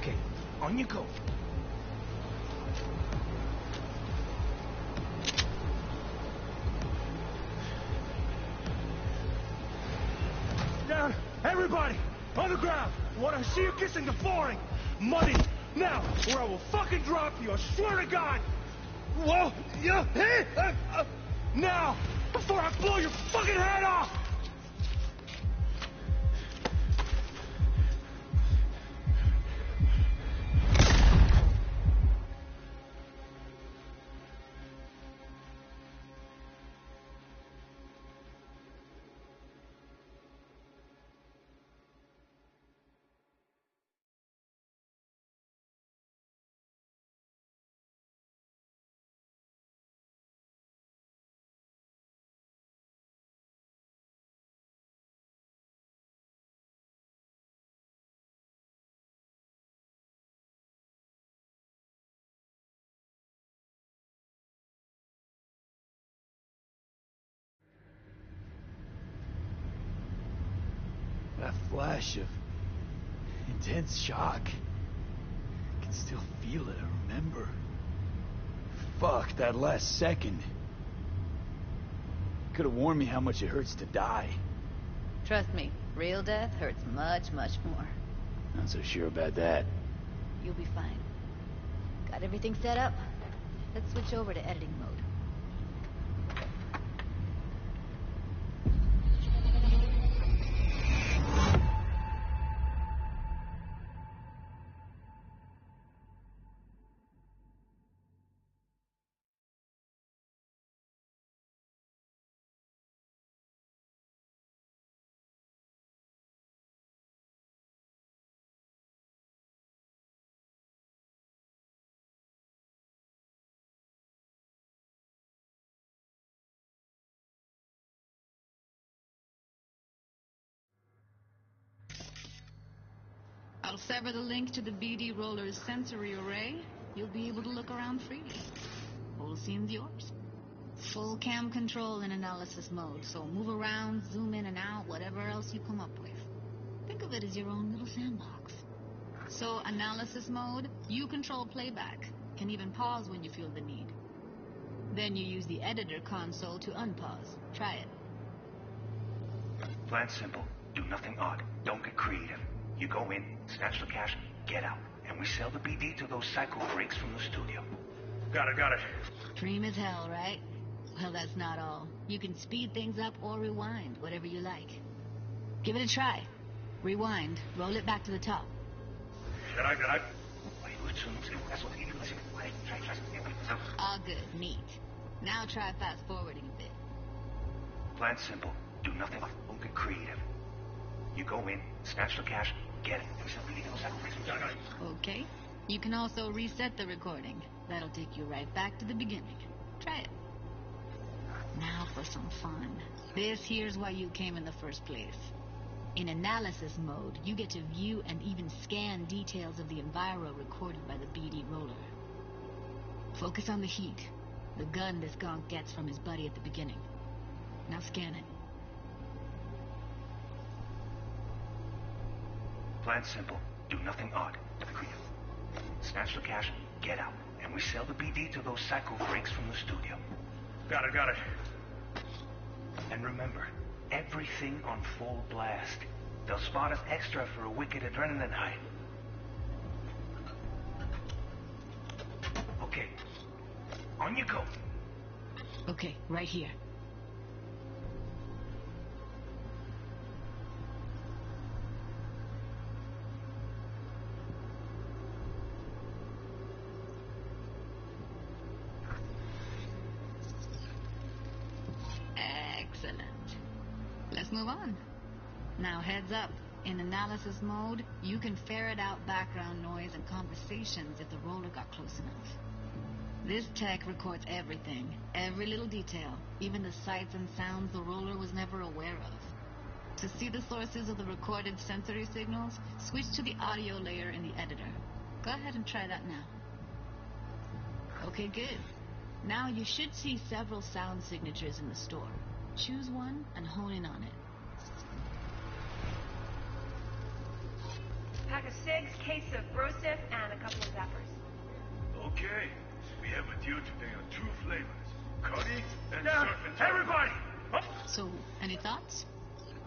Speaker 20: Okay, on you go.
Speaker 18: Down! Everybody! On the ground! What I see you kissing the flooring! Money! Now! Or I will fucking drop you! I swear to God! Whoa! Yeah! Hey! Now! Before I blow your fucking head off!
Speaker 9: That flash of intense shock. I can still feel it, I remember. Fuck, that last second. Could have warned me how much it hurts to die.
Speaker 6: Trust me, real death hurts much, much more.
Speaker 9: Not so sure about that.
Speaker 6: You'll be fine. Got everything set up? Let's switch over to editing mode. I'll sever the link to the BD Roller's sensory array. You'll be able to look around freely. Whole scene's yours. Full cam control in analysis mode, so move around, zoom in and out, whatever else you come up with. Think of it as your own little sandbox. So analysis mode, you control playback. Can even pause when you feel the need. Then you use the editor console to unpause. Try it.
Speaker 20: Plan simple. Do nothing odd. Don't get creative. You go in, snatch the cash, get out. And we sell the BD to those psycho freaks from the studio. Got it.
Speaker 6: Dream as hell, right? Well, that's not all. You can speed things up or rewind, whatever you like. Give it a try. Rewind. Roll it back to the top. All good. Neat. Now try fast forwarding a bit.
Speaker 20: Plan simple. Do nothing odd. Don't get creative. You go in, snatch the cash, get it. And we sell the BD to those psycho freaks from the studio.
Speaker 6: Okay. You can also reset the recording. That'll take you right back to the beginning. Try it. Now for some fun. This here's why you came in the first place. In analysis mode, you get to view and even scan details of the enviro recorded by the BD Roller. Focus on the heat, the gun this gonk gets from his buddy at the beginning. Now scan it.
Speaker 20: Plan simple. Do nothing odd. Don't be creative. Snatch the cash, get out. And we sell the BD to those psycho freaks from the studio. Got it. And remember, everything on full blast. They'll spot us extra for a wicked adrenaline high. Okay. On you go.
Speaker 6: Okay, right here. Excellent. Let's move on. Now heads up. In analysis mode, you can ferret out background noise and conversations if the roller got close enough. This tech records everything, every little detail, even the sights and sounds the roller was never aware of. To see the sources of the recorded sensory signals, switch to the audio layer in the editor. Go ahead and try that now. Okay, good. Now you should see several sound signatures in the store. Choose one and hone in on it.
Speaker 21: Pack of cigs, case of Brosif, and a couple of zappers.
Speaker 22: Okay, we have with you today on two flavors, Cuddy and Surf. Everybody!
Speaker 6: So, any thoughts?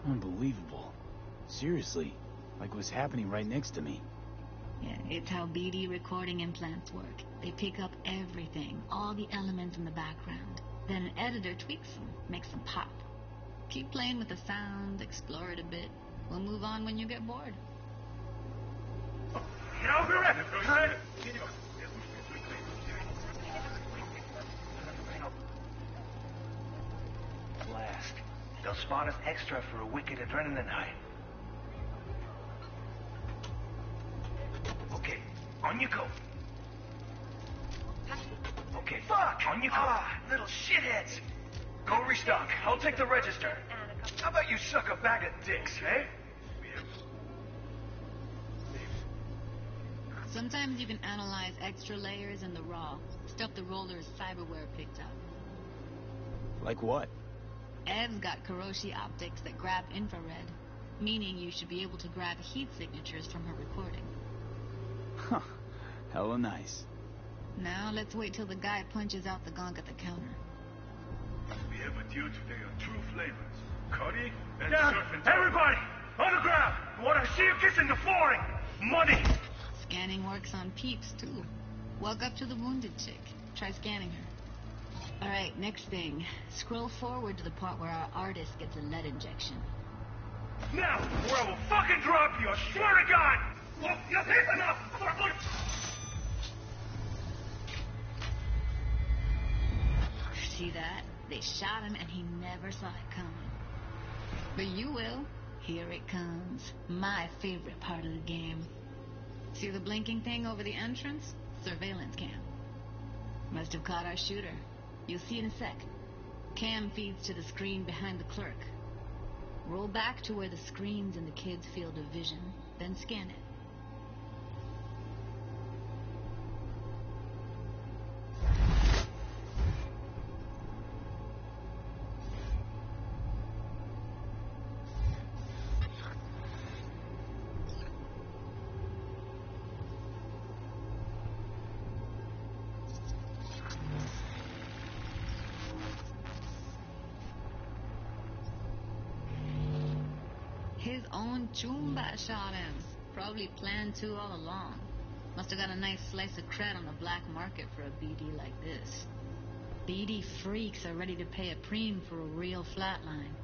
Speaker 9: Unbelievable. Seriously, like what's happening right next to me.
Speaker 6: Yeah, it's how BD recording implants work. They pick up everything, all the elements in the background. Then an editor tweaks them, makes them pop. Keep playing with the sound, explore it a bit. We'll move on when you get bored.
Speaker 22: I'll be ready.
Speaker 20: Blast. They'll spot us extra for a wicked adrenaline high. Okay, on you go. Okay, fuck! On you go.
Speaker 22: Little shitheads. Go restock. I'll take the register. How about you suck a bag of dicks, eh?
Speaker 6: Sometimes you can analyze extra layers in the raw, stuff the roller's cyberware picked up.
Speaker 9: Like what?
Speaker 6: Ev's got Kiroshi optics that grab infrared, meaning you should be able to grab heat signatures from her recording.
Speaker 9: Huh. Hella nice.
Speaker 6: Now let's wait till the guy punches out the gonk at the counter.
Speaker 22: We have with you today on two flavors, Cody and everybody, on the ground. What I see you kissing the flooring. Money.
Speaker 6: Scanning works on peeps, too. Walk up to the wounded chick. Try scanning her. All right, next thing. Scroll forward to the part where our artist gets a lead injection.
Speaker 22: Now, or I will fucking drop you, I swear to God! Look, you've hit enough!
Speaker 6: See that? They shot him and he never saw it coming. But you will. Here it comes. My favorite part of the game. See the blinking thing over the entrance? Surveillance cam. Must have caught our shooter. You'll see in a sec. Cam feeds to the screen behind the clerk. Roll back to where the screen's in the kid's field of vision, then scan it. His own Chumba shot him. Probably planned to all along. Must have got a nice slice of cred on the black market for a BD like this. BD freaks are ready to pay a preem for a real flatline.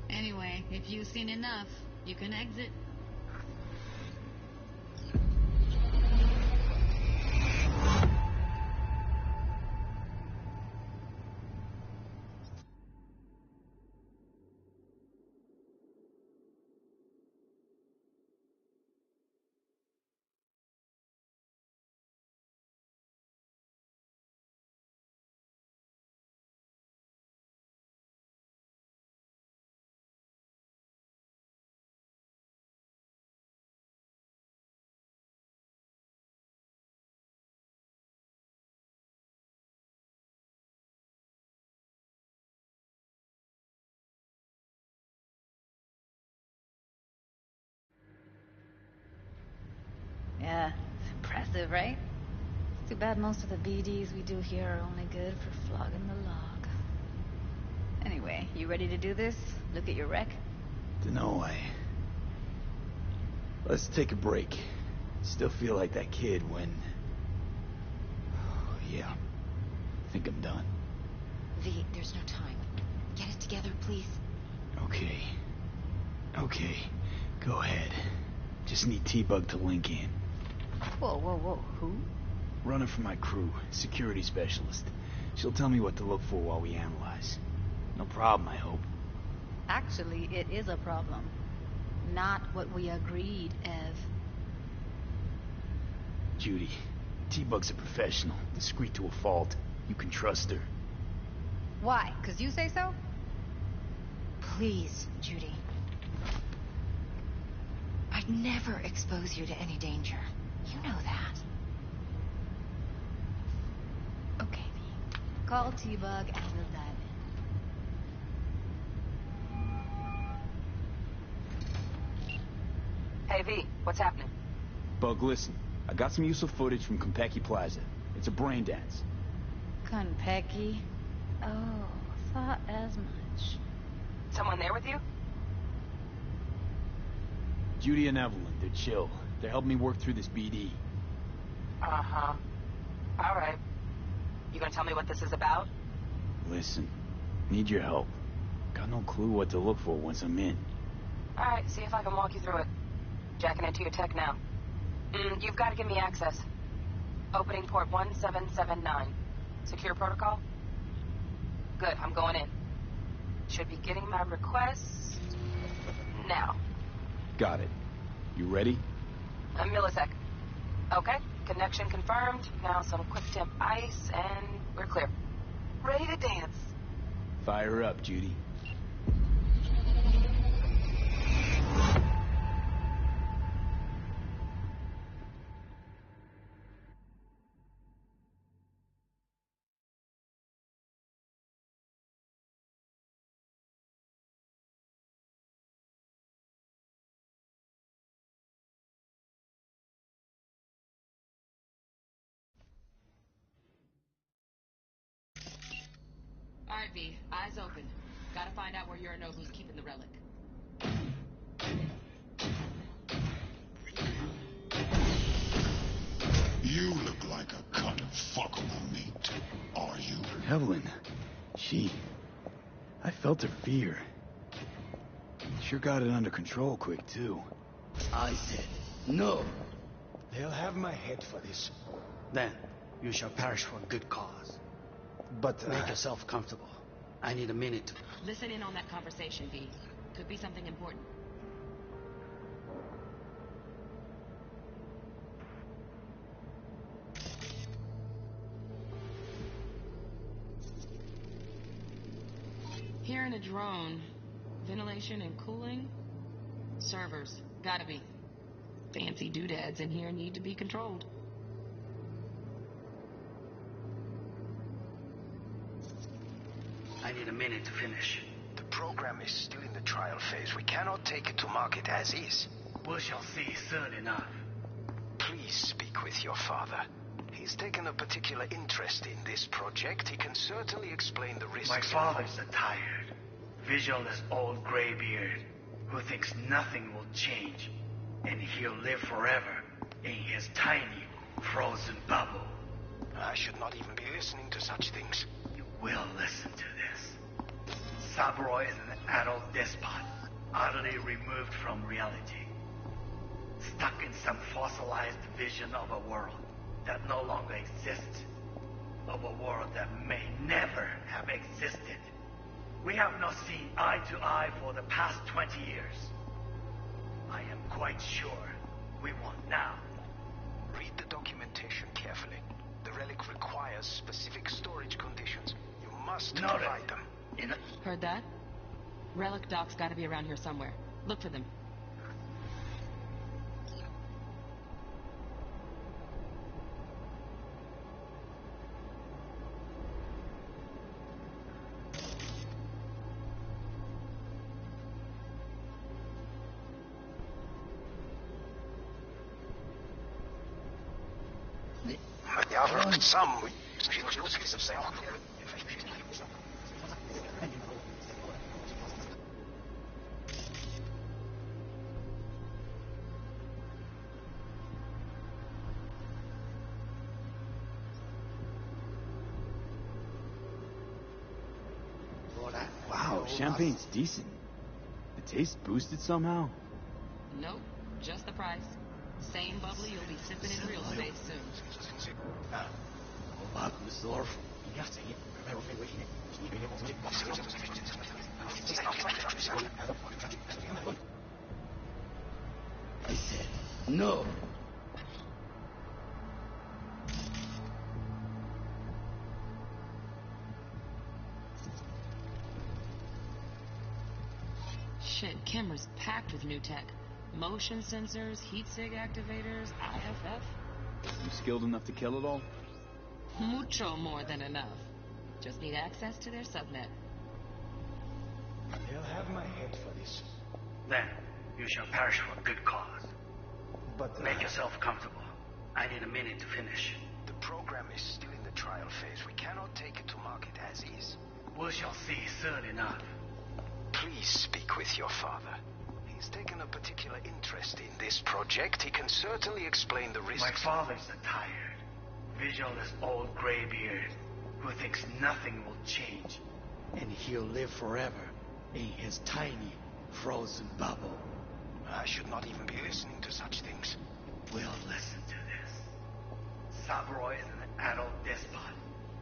Speaker 6: Anyway, if you've seen enough, you can exit. Yeah, it's impressive, right? It's too bad most of the BDs we do here are only good for flogging the log. Anyway, you ready to do this? Look at your wreck?
Speaker 9: Dunno, Let's take a break. Still feel like that kid when... Yeah. I think I'm done.
Speaker 19: V, there's no time. Get it together, please.
Speaker 9: Okay. Okay. Go ahead. Just need T-Bug to link in.
Speaker 6: Whoa. Who?
Speaker 9: Runner for my crew. Security specialist. She'll tell me what to look for while we analyze. No problem, I hope.
Speaker 6: Actually, it is a problem. Not what we agreed, Ev.
Speaker 9: Judy, T-Bug's a professional. Discreet to a fault. You can trust her.
Speaker 6: Why? 'Cause you say so?
Speaker 19: Please, Judy. I'd never expose you to any danger. You know that.
Speaker 6: Okay, V. Call T-Bug and we'll dive in.
Speaker 4: Hey, V, what's happening?
Speaker 9: Bug, listen. I got some useful footage from Konpeki Plaza. It's a brain dance.
Speaker 6: Konpeki? Oh, thought as much.
Speaker 4: Someone there with you?
Speaker 9: Judy and Evelyn, they're chill. They're helping me work through this BD.
Speaker 4: Uh-huh. All right. You gonna tell me what this is about?
Speaker 9: Listen, need your help. Got no clue what to look for once I'm in.
Speaker 4: All right, see if I can walk you through it. Jacking into your tech now. You've got to give me access. Opening port 1779. Secure protocol? Good, I'm going in. Should be getting my request now.
Speaker 9: Got it. You ready?
Speaker 4: A millisec. Okay, connection confirmed. Now some quick temp ice, and we're clear. Ready to dance.
Speaker 9: Fire up, Judy.
Speaker 6: Alright, V. Eyes open.
Speaker 17: Gotta find out where Yorinobu's keeping the relic.
Speaker 2: You look like a cut of fuckable meat, are you?
Speaker 9: Evelyn, I felt her fear. Sure got it under control quick, too.
Speaker 3: I said, no. They'll have my head for this. Then, you shall perish for a good cause. But make yourself comfortable. I need a minute to...
Speaker 17: Listen in on that conversation, V. Could be something important. Hearing a drone. Ventilation and cooling? Servers. Gotta be. Fancy doodads in here need to be controlled.
Speaker 3: I need a minute to finish.
Speaker 20: The program is still in the trial phase. We cannot take it to market as is.
Speaker 3: We shall see soon enough.
Speaker 20: Please speak with your father. He's taken a particular interest in this project. He can certainly explain the risks.
Speaker 3: My father's a tired, visionless old graybeard who thinks nothing will change, and he'll live forever in his tiny, frozen bubble.
Speaker 20: I should not even be listening to such things.
Speaker 3: You will listen to this. Saburo is an adult despot, utterly removed from reality. Stuck in some fossilized vision of a world that no longer exists. Of a world that may never have existed. We have not seen eye to eye for the past 20 years. I am quite sure we won't now.
Speaker 20: Read the documentation carefully. The relic requires specific storage conditions. You must provide them.
Speaker 17: Heard that? Relic docs gotta be around here somewhere. Look for them.
Speaker 20: Some...
Speaker 9: Wow, champagne's decent. The taste boosted somehow?
Speaker 17: Nope, just the price. Same bubbly you'll be sipping in real space soon.
Speaker 3: I said, no.
Speaker 17: Shit, camera's packed with new tech. Motion sensors, heat sig activators, IFF.
Speaker 9: You skilled enough to kill it all?
Speaker 17: Mucho more than enough. Just need access to their subnet.
Speaker 3: They'll have my head for this. Then, you shall perish for a good cause. But make yourself comfortable. I need a minute to finish.
Speaker 20: The program is still in the trial phase. We cannot take it to market as is.
Speaker 3: We shall see soon enough.
Speaker 20: Please speak with your father. He's taken a particular interest in this project. He can certainly explain the risks.
Speaker 3: My father's a tired, visionless old graybeard who thinks nothing will change, and he'll live forever in his tiny, frozen bubble.
Speaker 20: I should not even be listening to such things.
Speaker 3: We'll listen to this. Saburo is an adult despot,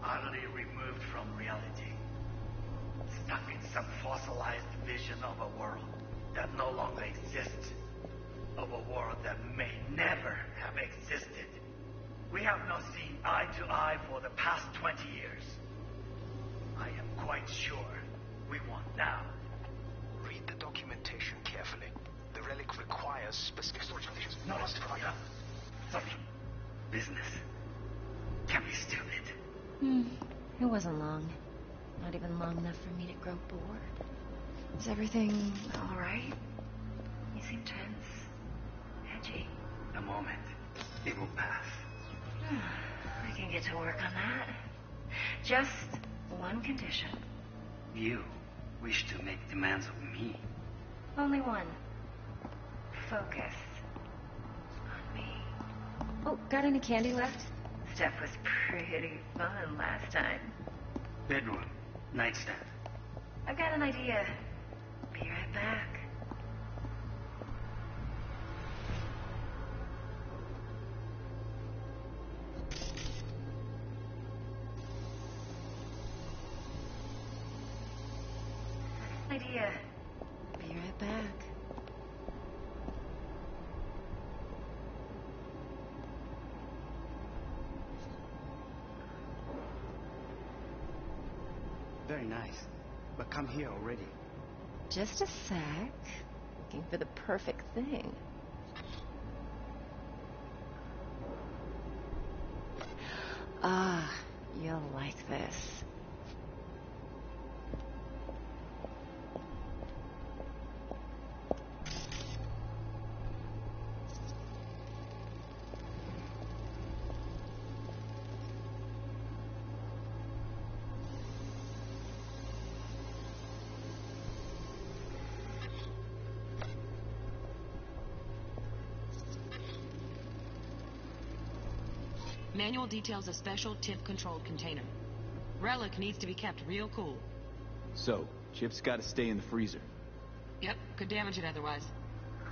Speaker 3: utterly removed from reality. Stuck in some fossilized vision of a world that no longer exists. Of a world that may never have existed. We have not seen eye to eye for the past 20 years. I am quite sure we won't now.
Speaker 20: Read the documentation carefully. The relic requires specific storage conditions.
Speaker 3: No, must provide them. Something. Business. Can't be stupid.
Speaker 19: It wasn't long. Not even long enough for me to grow bored. Is everything all right? You seem tense. Edgy.
Speaker 3: A moment. It will pass.
Speaker 19: I can get to work on that. Just one condition.
Speaker 3: You wish to make demands of me.
Speaker 21: Only one. Focus. On me.
Speaker 5: Oh, got any candy left?
Speaker 21: Stuff was pretty fun last time.
Speaker 3: Bedroom. Nightstand.
Speaker 21: I've got an idea. Be right back. Idea.
Speaker 19: Be right back.
Speaker 8: Very nice. But come here already.
Speaker 5: Just a sec. Looking for the perfect thing. Ah, you'll like this.
Speaker 7: Manual details a special tip-controlled container. Relic needs to be kept real cool.
Speaker 9: So, Chip's gotta stay in the freezer.
Speaker 7: Yep, could damage it otherwise.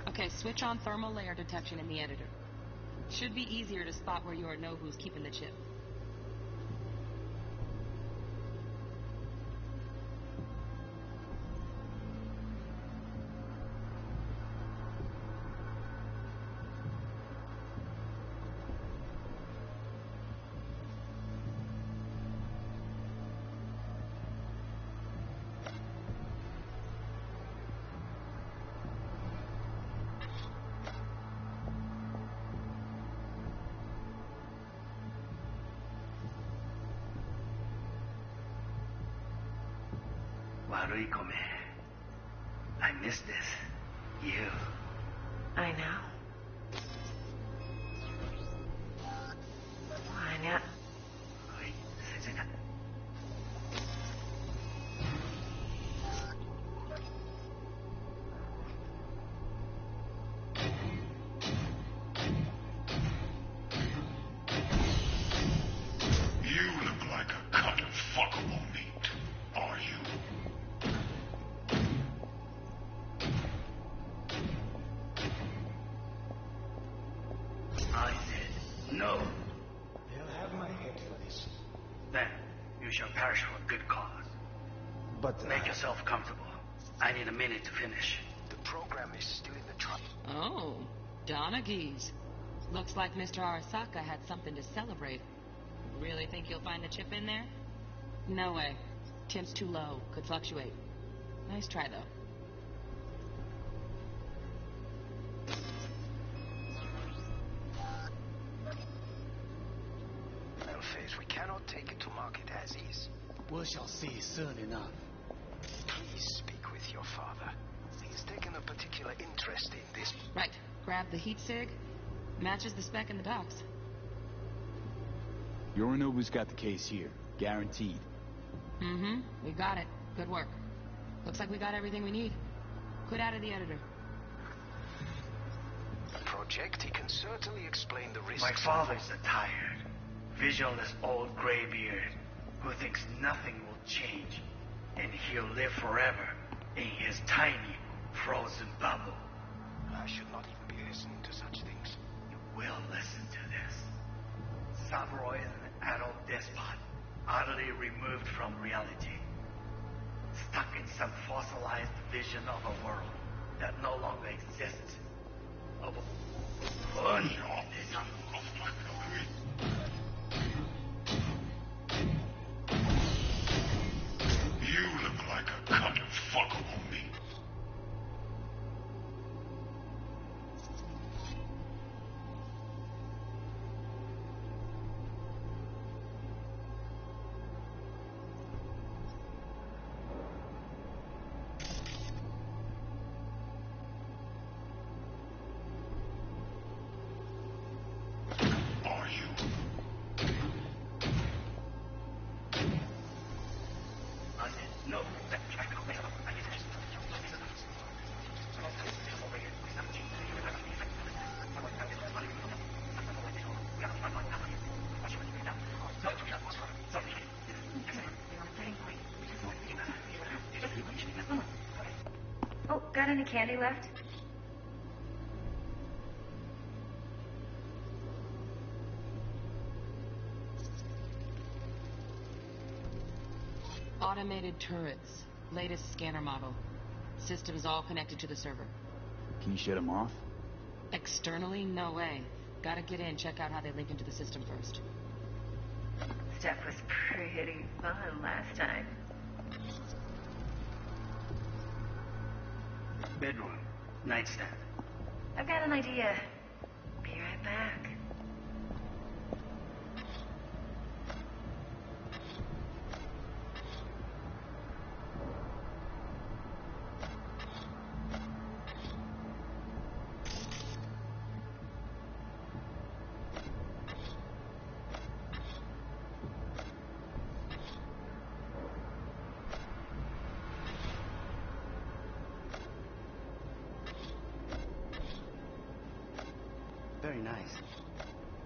Speaker 7: Okay, switch on thermal layer detection in the editor. Should be easier to spot where you or know who's keeping the chip.
Speaker 3: Warui-kome. I miss this. You.
Speaker 4: I know. I know.
Speaker 3: Wait, Sejena.
Speaker 2: You look like a cut of fuckable meat, are you?
Speaker 3: I said no.
Speaker 18: They'll have my head for this.
Speaker 3: Then you shall perish for a good cause.
Speaker 18: But
Speaker 3: Make yourself comfortable. I need a minute to finish.
Speaker 11: The program is still in the trial.
Speaker 7: Oh, Donaghy's. Looks like Mr. Arasaka had something to celebrate. Really think you'll find the chip in there? No way. Temp's too low. Could fluctuate. Nice try, though.
Speaker 11: Elphys, we cannot take it to market as is.
Speaker 8: We shall see soon enough.
Speaker 11: Please speak with your father. He's taken a particular interest in this.
Speaker 7: Right. Grab the heat sig. Matches the spec in the docks.
Speaker 9: Yorinobu's got the case here. Guaranteed.
Speaker 7: Mm-hmm. We got it. Good work. Looks like we got everything we need. Quit out of the editor.
Speaker 11: Project, he can certainly explain the risks.
Speaker 3: My father's a tired, visionless old graybeard who thinks nothing will change, and he'll live forever in his tiny, frozen bubble.
Speaker 11: I should not even be listening to such things.
Speaker 3: You will listen to this. Saburo is an adult despot, utterly removed from reality, stuck in some fossilized vision of a world that no longer exists. Of a
Speaker 2: You look like a cut of fuckable meat.
Speaker 21: Got any candy left?
Speaker 7: Automated turrets. Latest scanner model. Systems all connected to the server.
Speaker 9: Can you shut them off?
Speaker 7: Externally, no way. Gotta get in, check out how they link into the system first.
Speaker 21: Stuff was pretty fun last time.
Speaker 3: Bedroom. Nightstand.
Speaker 21: I've got an idea. Be right back.
Speaker 3: Very nice.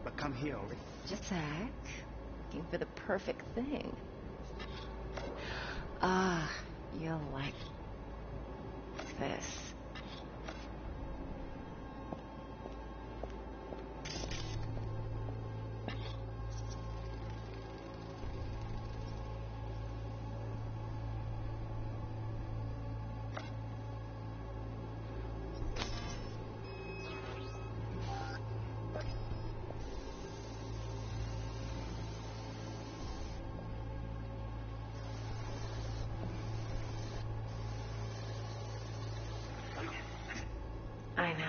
Speaker 3: But come here, already.
Speaker 5: Just a sec. Looking for the perfect thing. Ah, you'll like this. I know.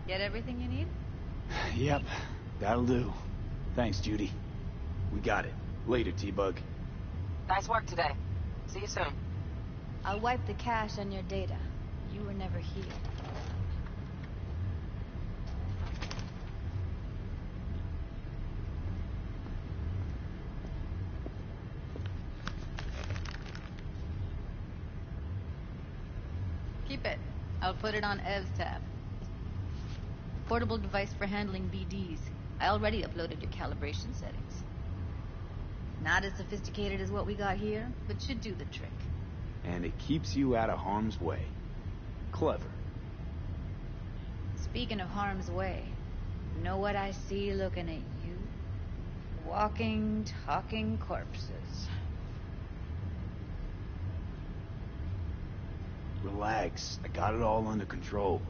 Speaker 6: Get everything you need?
Speaker 9: Yep, that'll do. Thanks, Judy. We got it. Later, T-Bug.
Speaker 4: Nice work today. See you soon.
Speaker 6: I'll wipe the cache on your data. You were never here. Keep it. I'll put it on Ev's tab. Portable device for handling BDs. I already uploaded your calibration settings. Not as sophisticated as what we got here, but should do the trick.
Speaker 9: And it keeps you out of harm's way. Clever.
Speaker 6: Speaking of harm's way, you know what I see looking at you? Walking, talking corpses.
Speaker 9: Relax. I got it all under control.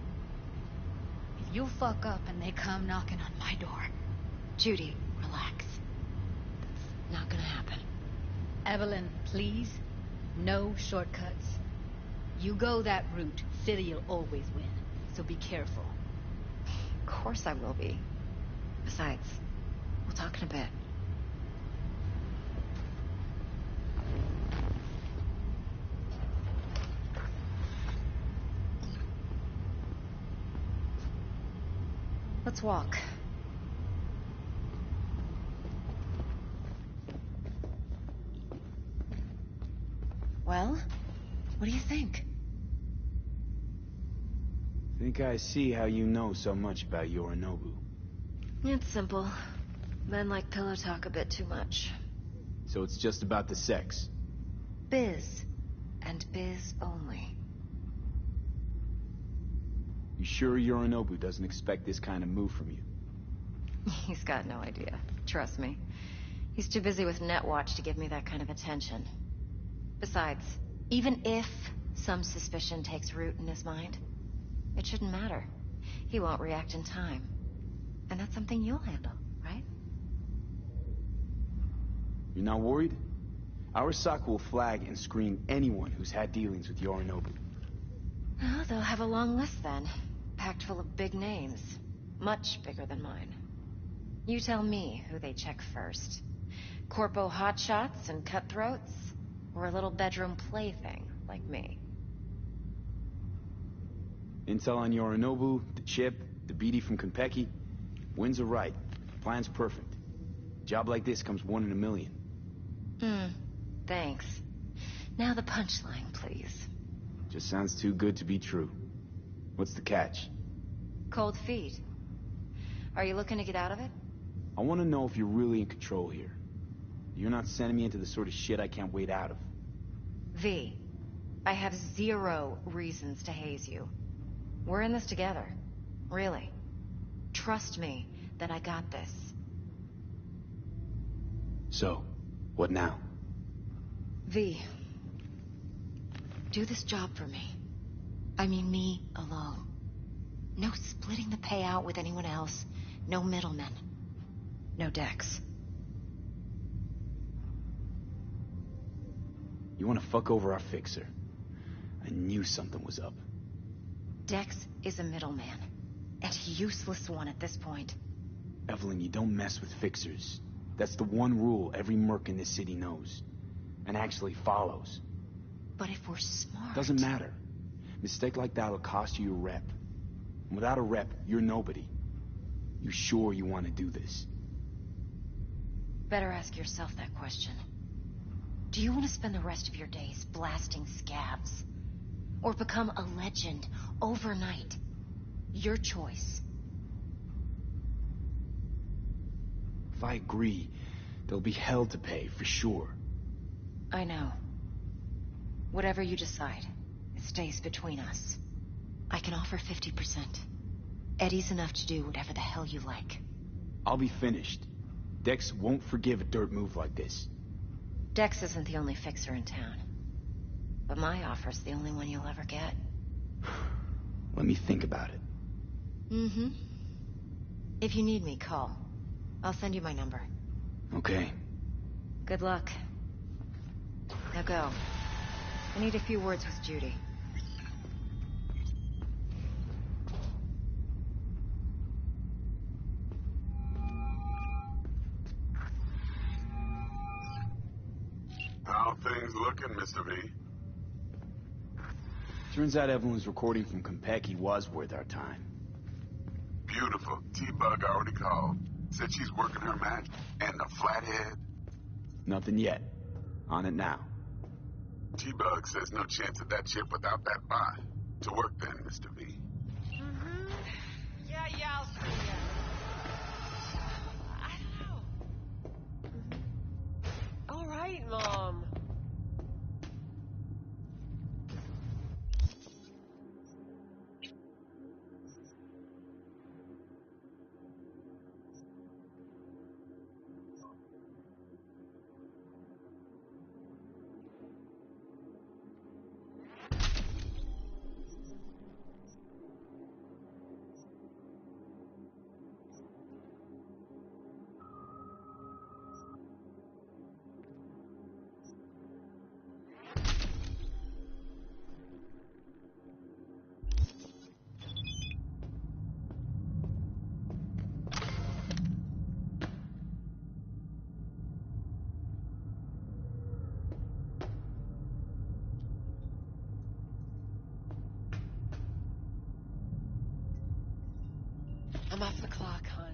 Speaker 6: If you fuck up and they come knocking on my door...
Speaker 19: Judy, relax. That's not gonna happen.
Speaker 6: Evelyn, please. No shortcuts. You go that route, City'll always win. So be careful.
Speaker 19: Of course I will be. Besides, we'll talk in a bit. Let's walk. Well, what do you think?
Speaker 9: Think I see how you know so much about Yorinobu.
Speaker 19: It's simple. Men like pillow talk a bit too much.
Speaker 9: So it's just about the sex.
Speaker 19: Biz. And biz only.
Speaker 9: You sure Yorinobu doesn't expect this kind of move from you?
Speaker 19: He's got no idea. Trust me. He's too busy with Netwatch to give me that kind of attention. Besides, even if some suspicion takes root in his mind, it shouldn't matter. He won't react in time. And that's something you'll handle, right?
Speaker 9: You're not worried? Arasaka will flag and screen anyone who's had dealings with Yorinobu.
Speaker 19: Oh, they'll have a long list then. Packed full of big names. Much bigger than mine. You tell me who they check first. Corpo hotshots and cutthroats? Or a little bedroom plaything like me?
Speaker 9: Intel on Yorinobu, the chip, the BD from Konpeki. Winds are right. Plan's perfect. Job like this comes 1 in a million.
Speaker 19: Thanks. Now the punchline, please.
Speaker 9: Just sounds too good to be true. What's the catch?
Speaker 19: Cold feet. Are you looking to get out of it?
Speaker 9: I want to know if you're really in control here. You're not sending me into the sort of shit I can't wait out of.
Speaker 19: V, I have 0 reasons to haze you. We're in this together. Really. Trust me that I got this.
Speaker 9: So, what now?
Speaker 19: V, do this job for me. I mean me alone. No splitting the payout with anyone else. No middlemen. No Dex.
Speaker 9: You want to fuck over our fixer? I knew something was up.
Speaker 19: Dex is a middleman. And a useless one at this point.
Speaker 9: Evelyn, you don't mess with fixers. That's the one rule every merc in this city knows. And actually follows.
Speaker 19: But if we're smart...
Speaker 9: Doesn't matter. Mistake like that'll cost you your rep. And without a rep, you're nobody. You sure you want to do this?
Speaker 19: Better ask yourself that question. Do you want to spend the rest of your days blasting scabs? Or become a legend overnight? Your choice.
Speaker 9: If I agree, there'll be hell to pay, for sure.
Speaker 19: I know. Whatever you decide, it stays between us. I can offer 50%. Eddie's enough to do whatever the hell you like.
Speaker 9: I'll be finished. Dex won't forgive a dirt move like this.
Speaker 19: Dex isn't the only fixer in town. But my offer's the only one you'll ever get.
Speaker 9: Let me think about it.
Speaker 19: If you need me, call. I'll send you my number.
Speaker 9: Okay.
Speaker 19: Good luck. Now go. I need a few words with Judy.
Speaker 15: How things looking, Mr. V?
Speaker 9: Turns out Evelyn's recording from Konpeki was worth our time.
Speaker 15: Beautiful. T-Bug already called. Said she's working her magic. And the flathead?
Speaker 9: Nothing yet. On it now.
Speaker 15: T-Bug says no chance of that chip without that bot. To work then, Mr. V.
Speaker 16: Yeah, I'll see ya. I don't know. All right, Mom. I'm off the clock, hon.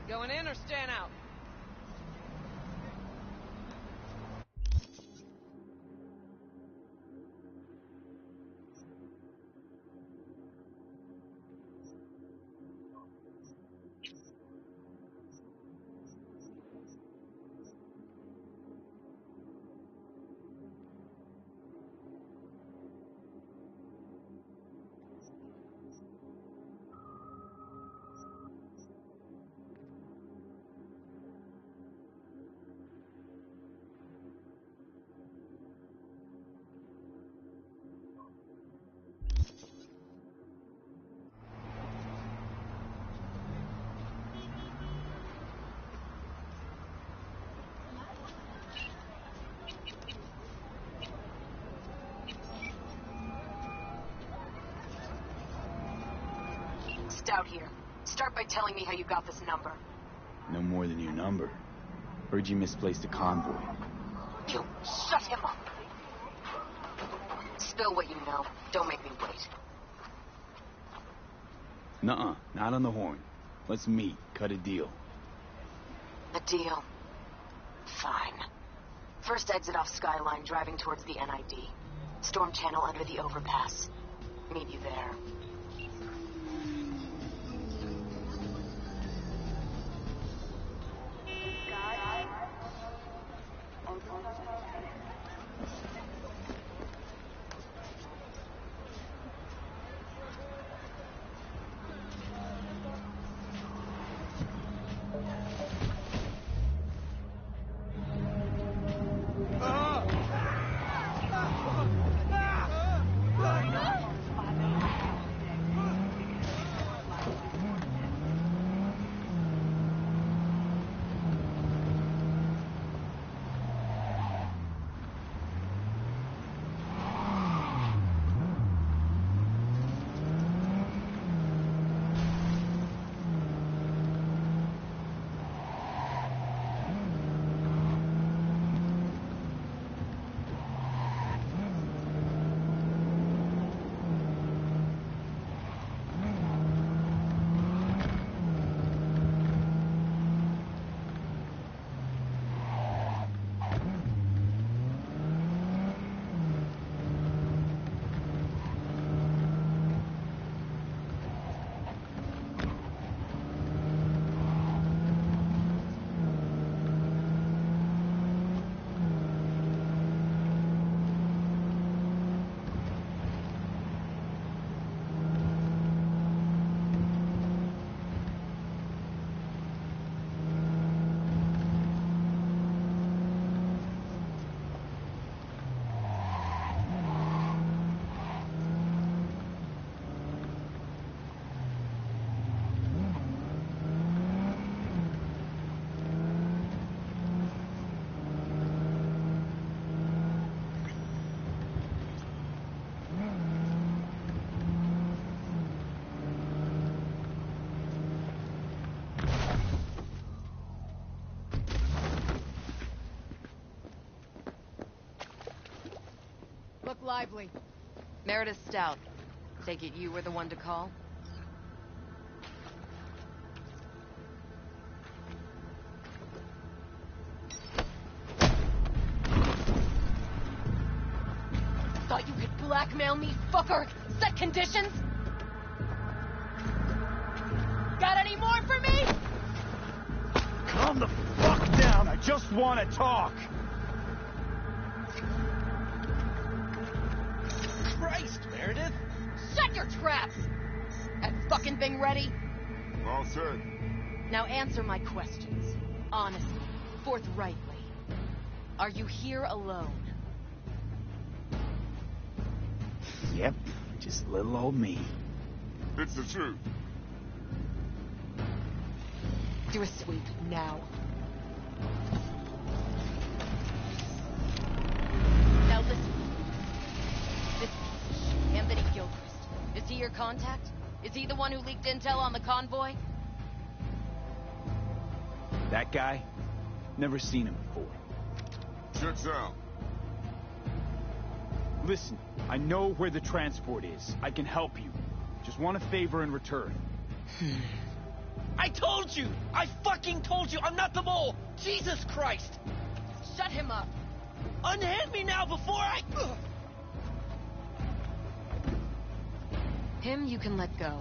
Speaker 16: Going in or staying out?
Speaker 1: Stout here. Start by telling me how you got this number.
Speaker 9: No more than your number. Heard you misplaced a convoy.
Speaker 1: You shut him up. Spill what you know. Don't make me wait.
Speaker 9: Nuh-uh, not on the horn. Let's meet, cut a deal.
Speaker 1: A deal. Fine. First exit off Skyline, driving towards the NID. Storm channel under the overpass. Meet you there.
Speaker 16: Look lively.
Speaker 10: Meredith Stout. Take it you were the one to call?
Speaker 16: Thought you could blackmail me, fucker? Set conditions? Got any more for me?
Speaker 9: Calm the fuck down. I just want to talk.
Speaker 8: Christ, Meredith!
Speaker 16: Shut your trap! That fucking thing ready?
Speaker 15: All set.
Speaker 16: Now answer my questions. Honestly, forthrightly. Are you here alone?
Speaker 9: Yep, just little old me.
Speaker 15: It's the truth.
Speaker 16: Do a sweep, now. Now listen. This piece of shit, Anthony Gilchrist. Is he your contact? Is he the one who leaked intel on the convoy?
Speaker 9: That guy? Never seen him before.
Speaker 15: Checks out.
Speaker 9: Listen, I know where the transport is. I can help you. Just want a favor in return.
Speaker 8: I told you! I fucking told you! I'm not the mole! Jesus Christ!
Speaker 16: Shut him up!
Speaker 8: Unhand me now before I...
Speaker 10: Him you can let go.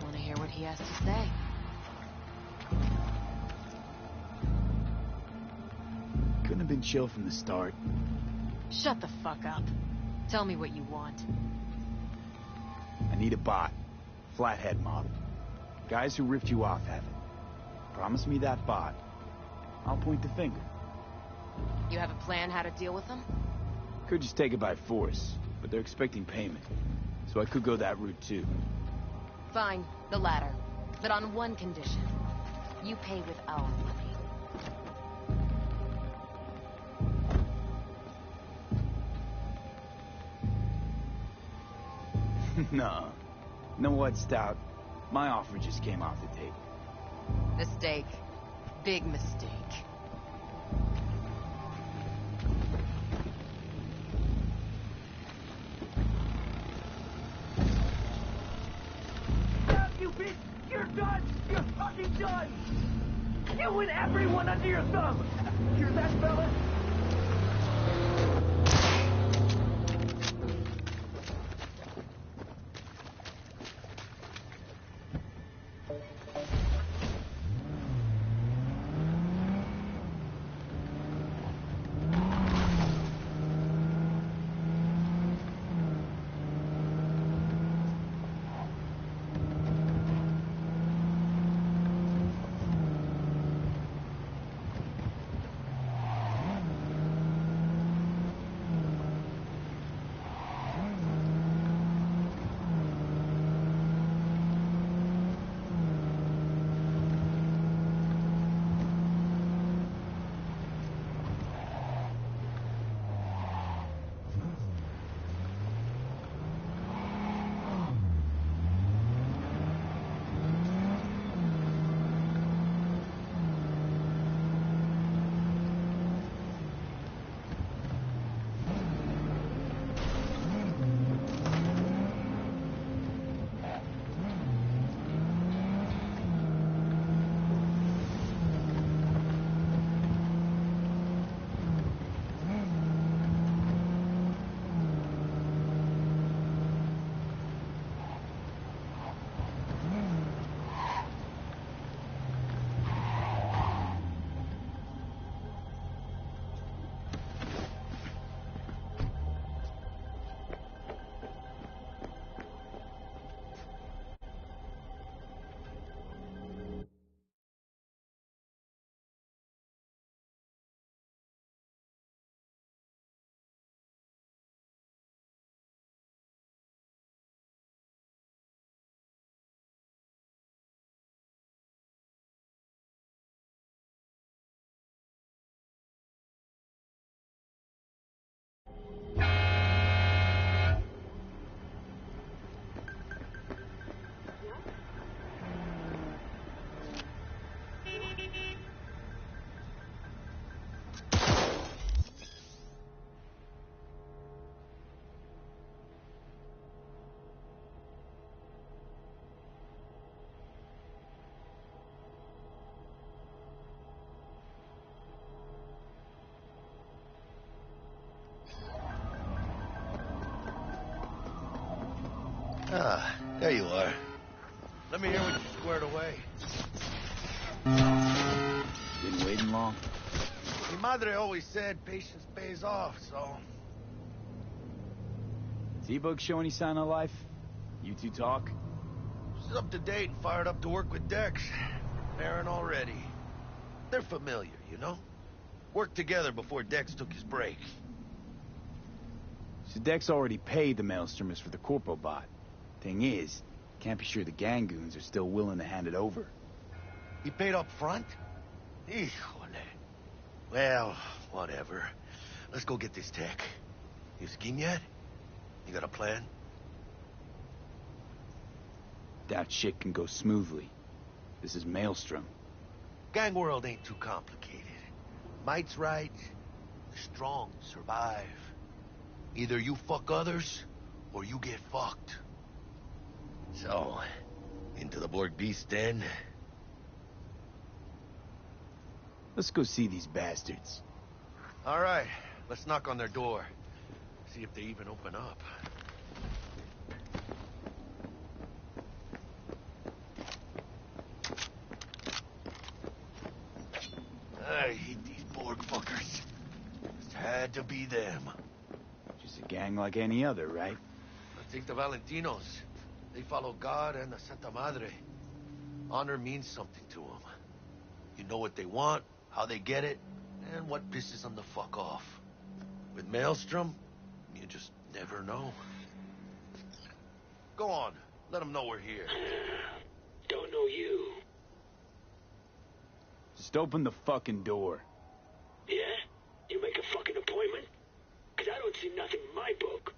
Speaker 10: Wanna hear what he has to say?
Speaker 9: Couldn't have been chill from the start.
Speaker 10: Shut the fuck up. Tell me what you want.
Speaker 9: I need a bot. Flathead model. Guys who ripped you off have it. Promise me that bot. I'll point the finger.
Speaker 10: You have a plan how to deal with them?
Speaker 9: Could just take it by force, but they're expecting payment. So I could go that route too.
Speaker 10: Fine, the latter. But on one condition. You pay with our money.
Speaker 9: No. Know what, Stout? My offer just came off the table.
Speaker 10: Mistake. Big mistake.
Speaker 22: You bitch! You're done! You're fucking done! You and everyone under your thumb! Hear that, fella?
Speaker 12: Ah, there you are. Let me hear what you squared away.
Speaker 9: Been waiting long?
Speaker 12: Mi madre always said patience pays off, so...
Speaker 9: T-Bug show any sign of life? You two talk?
Speaker 12: She's up to date and fired up to work with Dex. Preparing already. They're familiar, you know? Worked together before Dex took his break.
Speaker 9: So Dex already paid the Maelstromers for the Corpo bot. Thing is, can't be sure the Gangoons are still willing to hand it over.
Speaker 12: He paid up front? Híjole. Well, whatever. Let's go get this tech. You scheme yet? You got a plan?
Speaker 9: That shit can go smoothly. This is Maelstrom.
Speaker 12: Gang world ain't too complicated. Might's right. The strong survive. Either you fuck others, or you get fucked. So, into the Borg Beast Den.
Speaker 9: Let's go see these bastards.
Speaker 12: All right, let's knock on their door. See if they even open up. I hate these Borg fuckers. Just had to be them.
Speaker 9: Just a gang like any other, right?
Speaker 12: I think the Valentinos. They follow God and the Santa Madre. Honor means something to them. You know what they want, how they get it, and what pisses them the fuck off. With Maelstrom, you just never know. Go on, let them know we're here.
Speaker 13: Don't know you.
Speaker 9: Just open the fucking door.
Speaker 13: Yeah? You make a fucking appointment? 'Cause I don't see nothing in my book.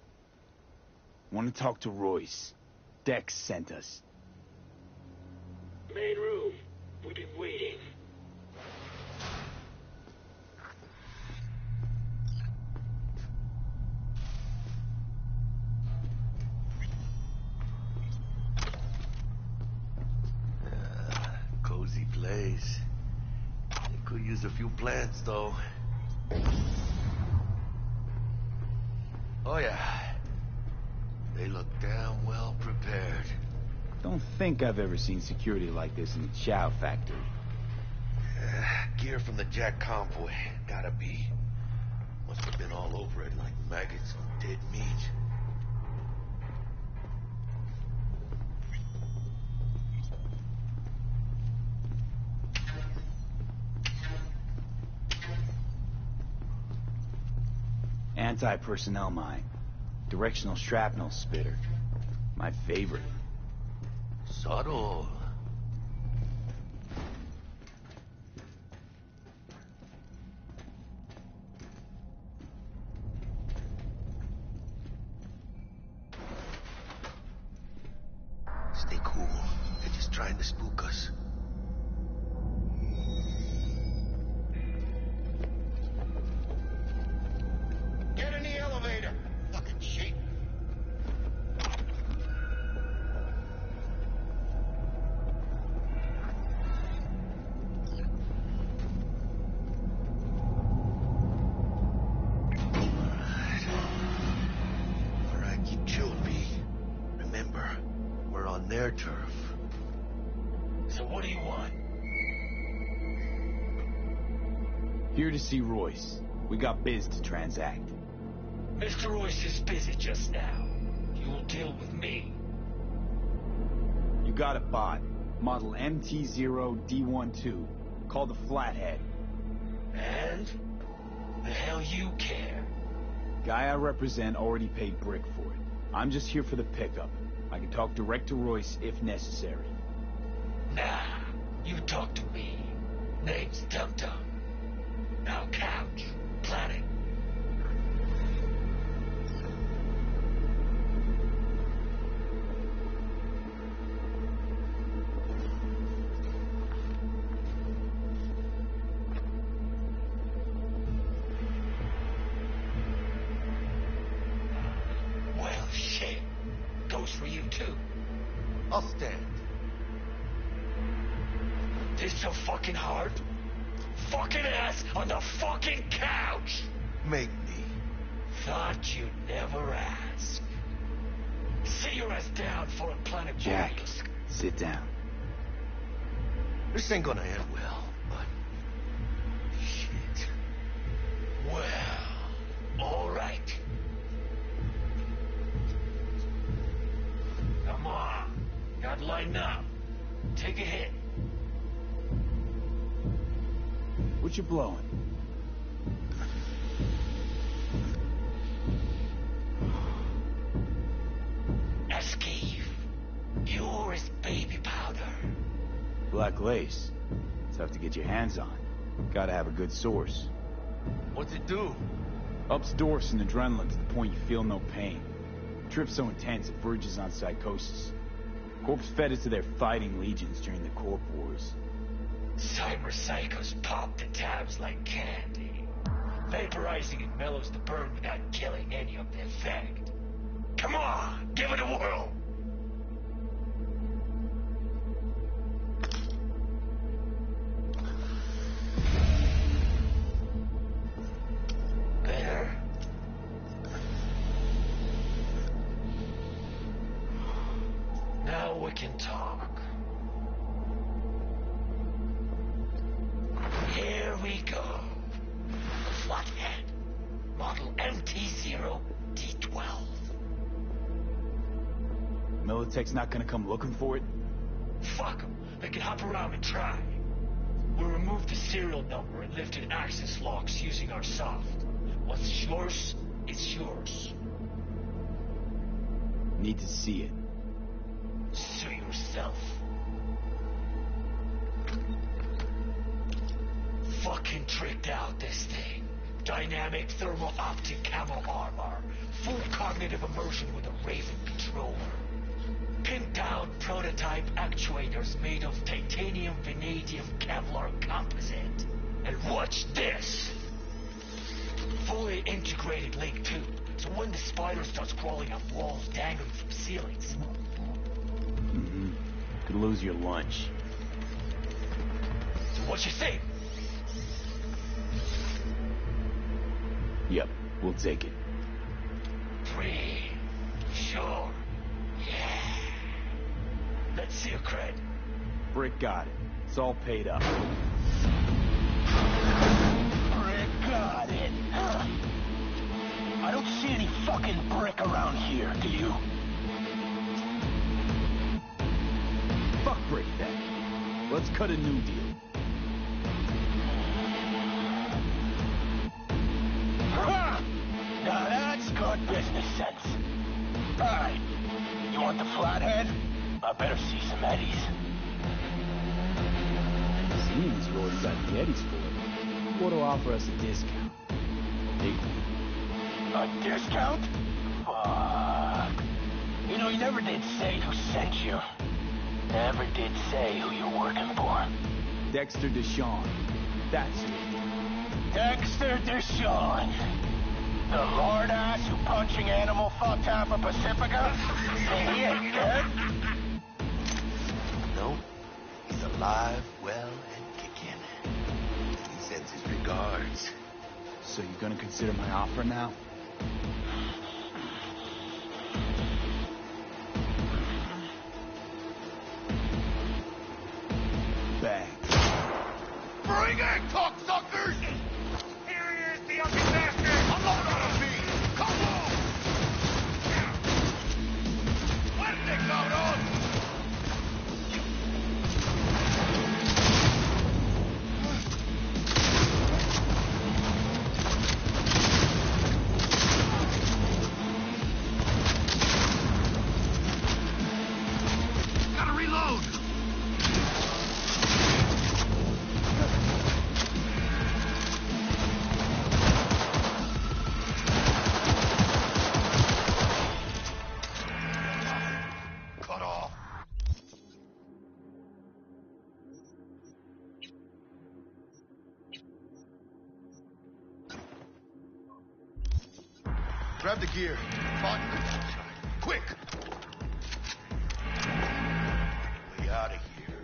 Speaker 9: Want to talk to Royce. Dex sent us.
Speaker 13: Main room. We've been waiting.
Speaker 12: Cozy place. They could use a few plants, though. Oh, yeah. They look damn well prepared.
Speaker 9: Don't think I've ever seen security like this in the Chow factory.
Speaker 12: Gear from the Jack convoy. Gotta be. Must have been all over it like maggots on dead meat.
Speaker 9: Anti-personnel mine. Directional shrapnel spitter. My favorite.
Speaker 12: Subtle. Stay cool. They're just trying to spook us.
Speaker 2: Get in the elevator. Fucking shit.
Speaker 12: All right, keep chill, B. Remember, we're on their turf.
Speaker 13: So what do you want?
Speaker 9: Here to see Royce. We got biz to transact.
Speaker 13: Mr. Royce is busy just now. You'll deal with me.
Speaker 9: You got a bot. Model MT0D12. Called the Flathead.
Speaker 13: And? The hell you care?
Speaker 9: Guy I represent already paid Brick for it. I'm just here for the pickup. I can talk direct to Royce if necessary.
Speaker 13: Nah, you talk to me. Name's Dum Dum. Now couch. Planet. Well, shit. Goes for you, too.
Speaker 12: I'll stand.
Speaker 13: This so fucking hard? Fucking ass on the fucking couch!
Speaker 12: Make me.
Speaker 13: Thought you'd never ask. Sit your ass down for a planet
Speaker 9: Jack,
Speaker 13: Warriors.
Speaker 9: sit down.
Speaker 12: This ain't gonna end well, but... Shit.
Speaker 13: Well, alright. Come on. Gotta line up. Take a hit.
Speaker 9: What you blowing?
Speaker 13: Escape. Yours, baby powder.
Speaker 9: Black lace. Tough to get your hands on. Gotta have a good source.
Speaker 12: What's it do?
Speaker 9: Ups Dorse and adrenaline to the point you feel no pain. Trip's so intense it verges on psychosis. Corps fed it to their fighting legions during the Corp Wars.
Speaker 13: Cyber psychos pop the tabs like candy. Vaporizing it mellows the burn without killing any of the effect. Come on, give it a whirl. Better? Now we can talk. Here we go. Flathead. Model MT0D12.
Speaker 9: Militech's not gonna come looking for it?
Speaker 13: Fuck them. They can hop around and try. We'll remove the serial number and lifted access locks using our soft. What's yours is yours.
Speaker 9: Need to see it.
Speaker 13: Suit yourself. Fucking tricked out this thing. Dynamic thermal optic camo armor. Full cognitive immersion with a Raven controller. pimped-out prototype actuators made of titanium, vanadium, Kevlar composite. And watch this! Fully integrated link too, so when the spider starts crawling up walls dangling from ceilings.
Speaker 9: Could lose your lunch.
Speaker 13: So what you think?
Speaker 9: Yep, we'll take it.
Speaker 13: Free. Sure. Yeah. Let's see your cred.
Speaker 9: Brick got it. It's all paid up.
Speaker 22: Brick got it. I don't see any fucking brick around here, do you?
Speaker 9: Fuck Brick then. Let's cut a new deal.
Speaker 22: Now that's good business sense. Alright, you want the flathead? I better see some eddies.
Speaker 9: Seeing as you already got the eddies for it, what'll offer us a discount? Big one.
Speaker 22: A discount? Fuck. You know, you never did say who sent you. Never did say who you're working for.
Speaker 9: Dexter Deshawn. That's who.
Speaker 22: Dexter Deshawn. The lord ass who punching animal fucked half of Pacifica? And he ain't dead?
Speaker 12: No, he's alive, well, and kicking. He sends his regards.
Speaker 9: So you gonna consider my offer now? Bang.
Speaker 2: Bring it, cocksuckers!
Speaker 22: Here he is, the ugly bastard!
Speaker 2: Unload on me! Come on! Fuerte, cabrón! Gotta reload! Cut off. Grab the gear. Button. Quick! We out of here.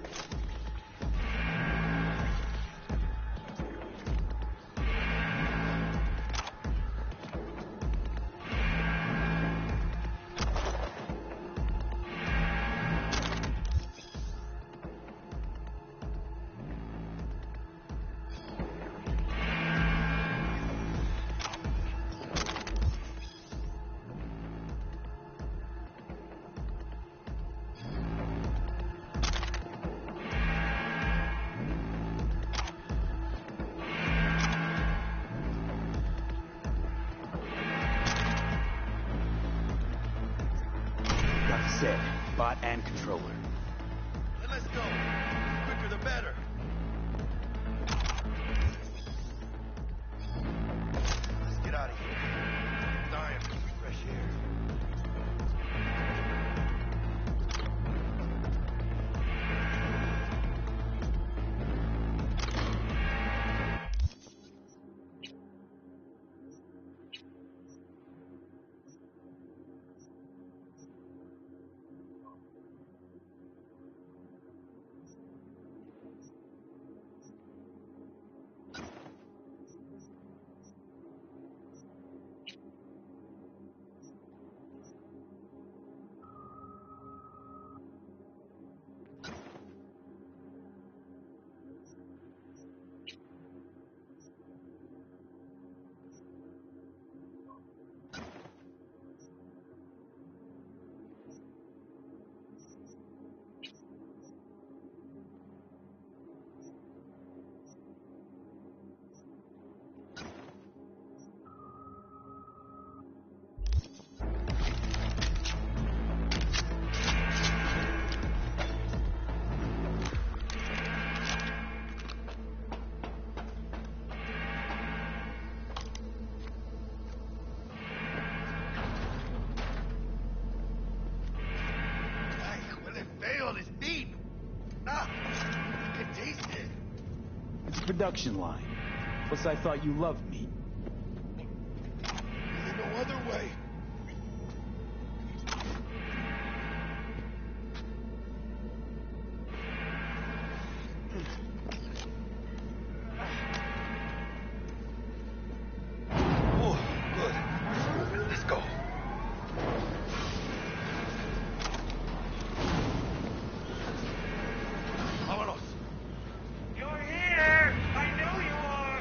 Speaker 9: Got the set, bot and controller.
Speaker 12: Then let's go. The quicker the better. Let's get out of here. I'm dying for some fresh air.
Speaker 9: production line. Plus, I thought you loved me.
Speaker 2: Ain't no other way.
Speaker 12: Oh, good. Let's go. Vámonos.
Speaker 20: You're here! I know you are!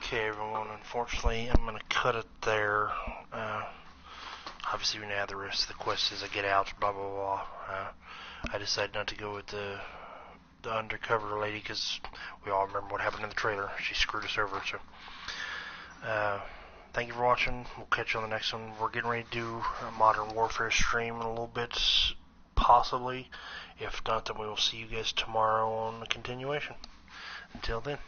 Speaker 14: Okay, everyone, unfortunately, I'm going to cut it there. Obviously, now the rest of the quest is a get out, blah, blah, blah. I decided not to go with the undercover lady because we all remember what happened in the trailer. She screwed us over, so... thank you for watching. We'll catch you on the next one. We're getting ready to do a Modern Warfare stream in a little bit, possibly. If not, then we will see you guys tomorrow on the continuation. Until then.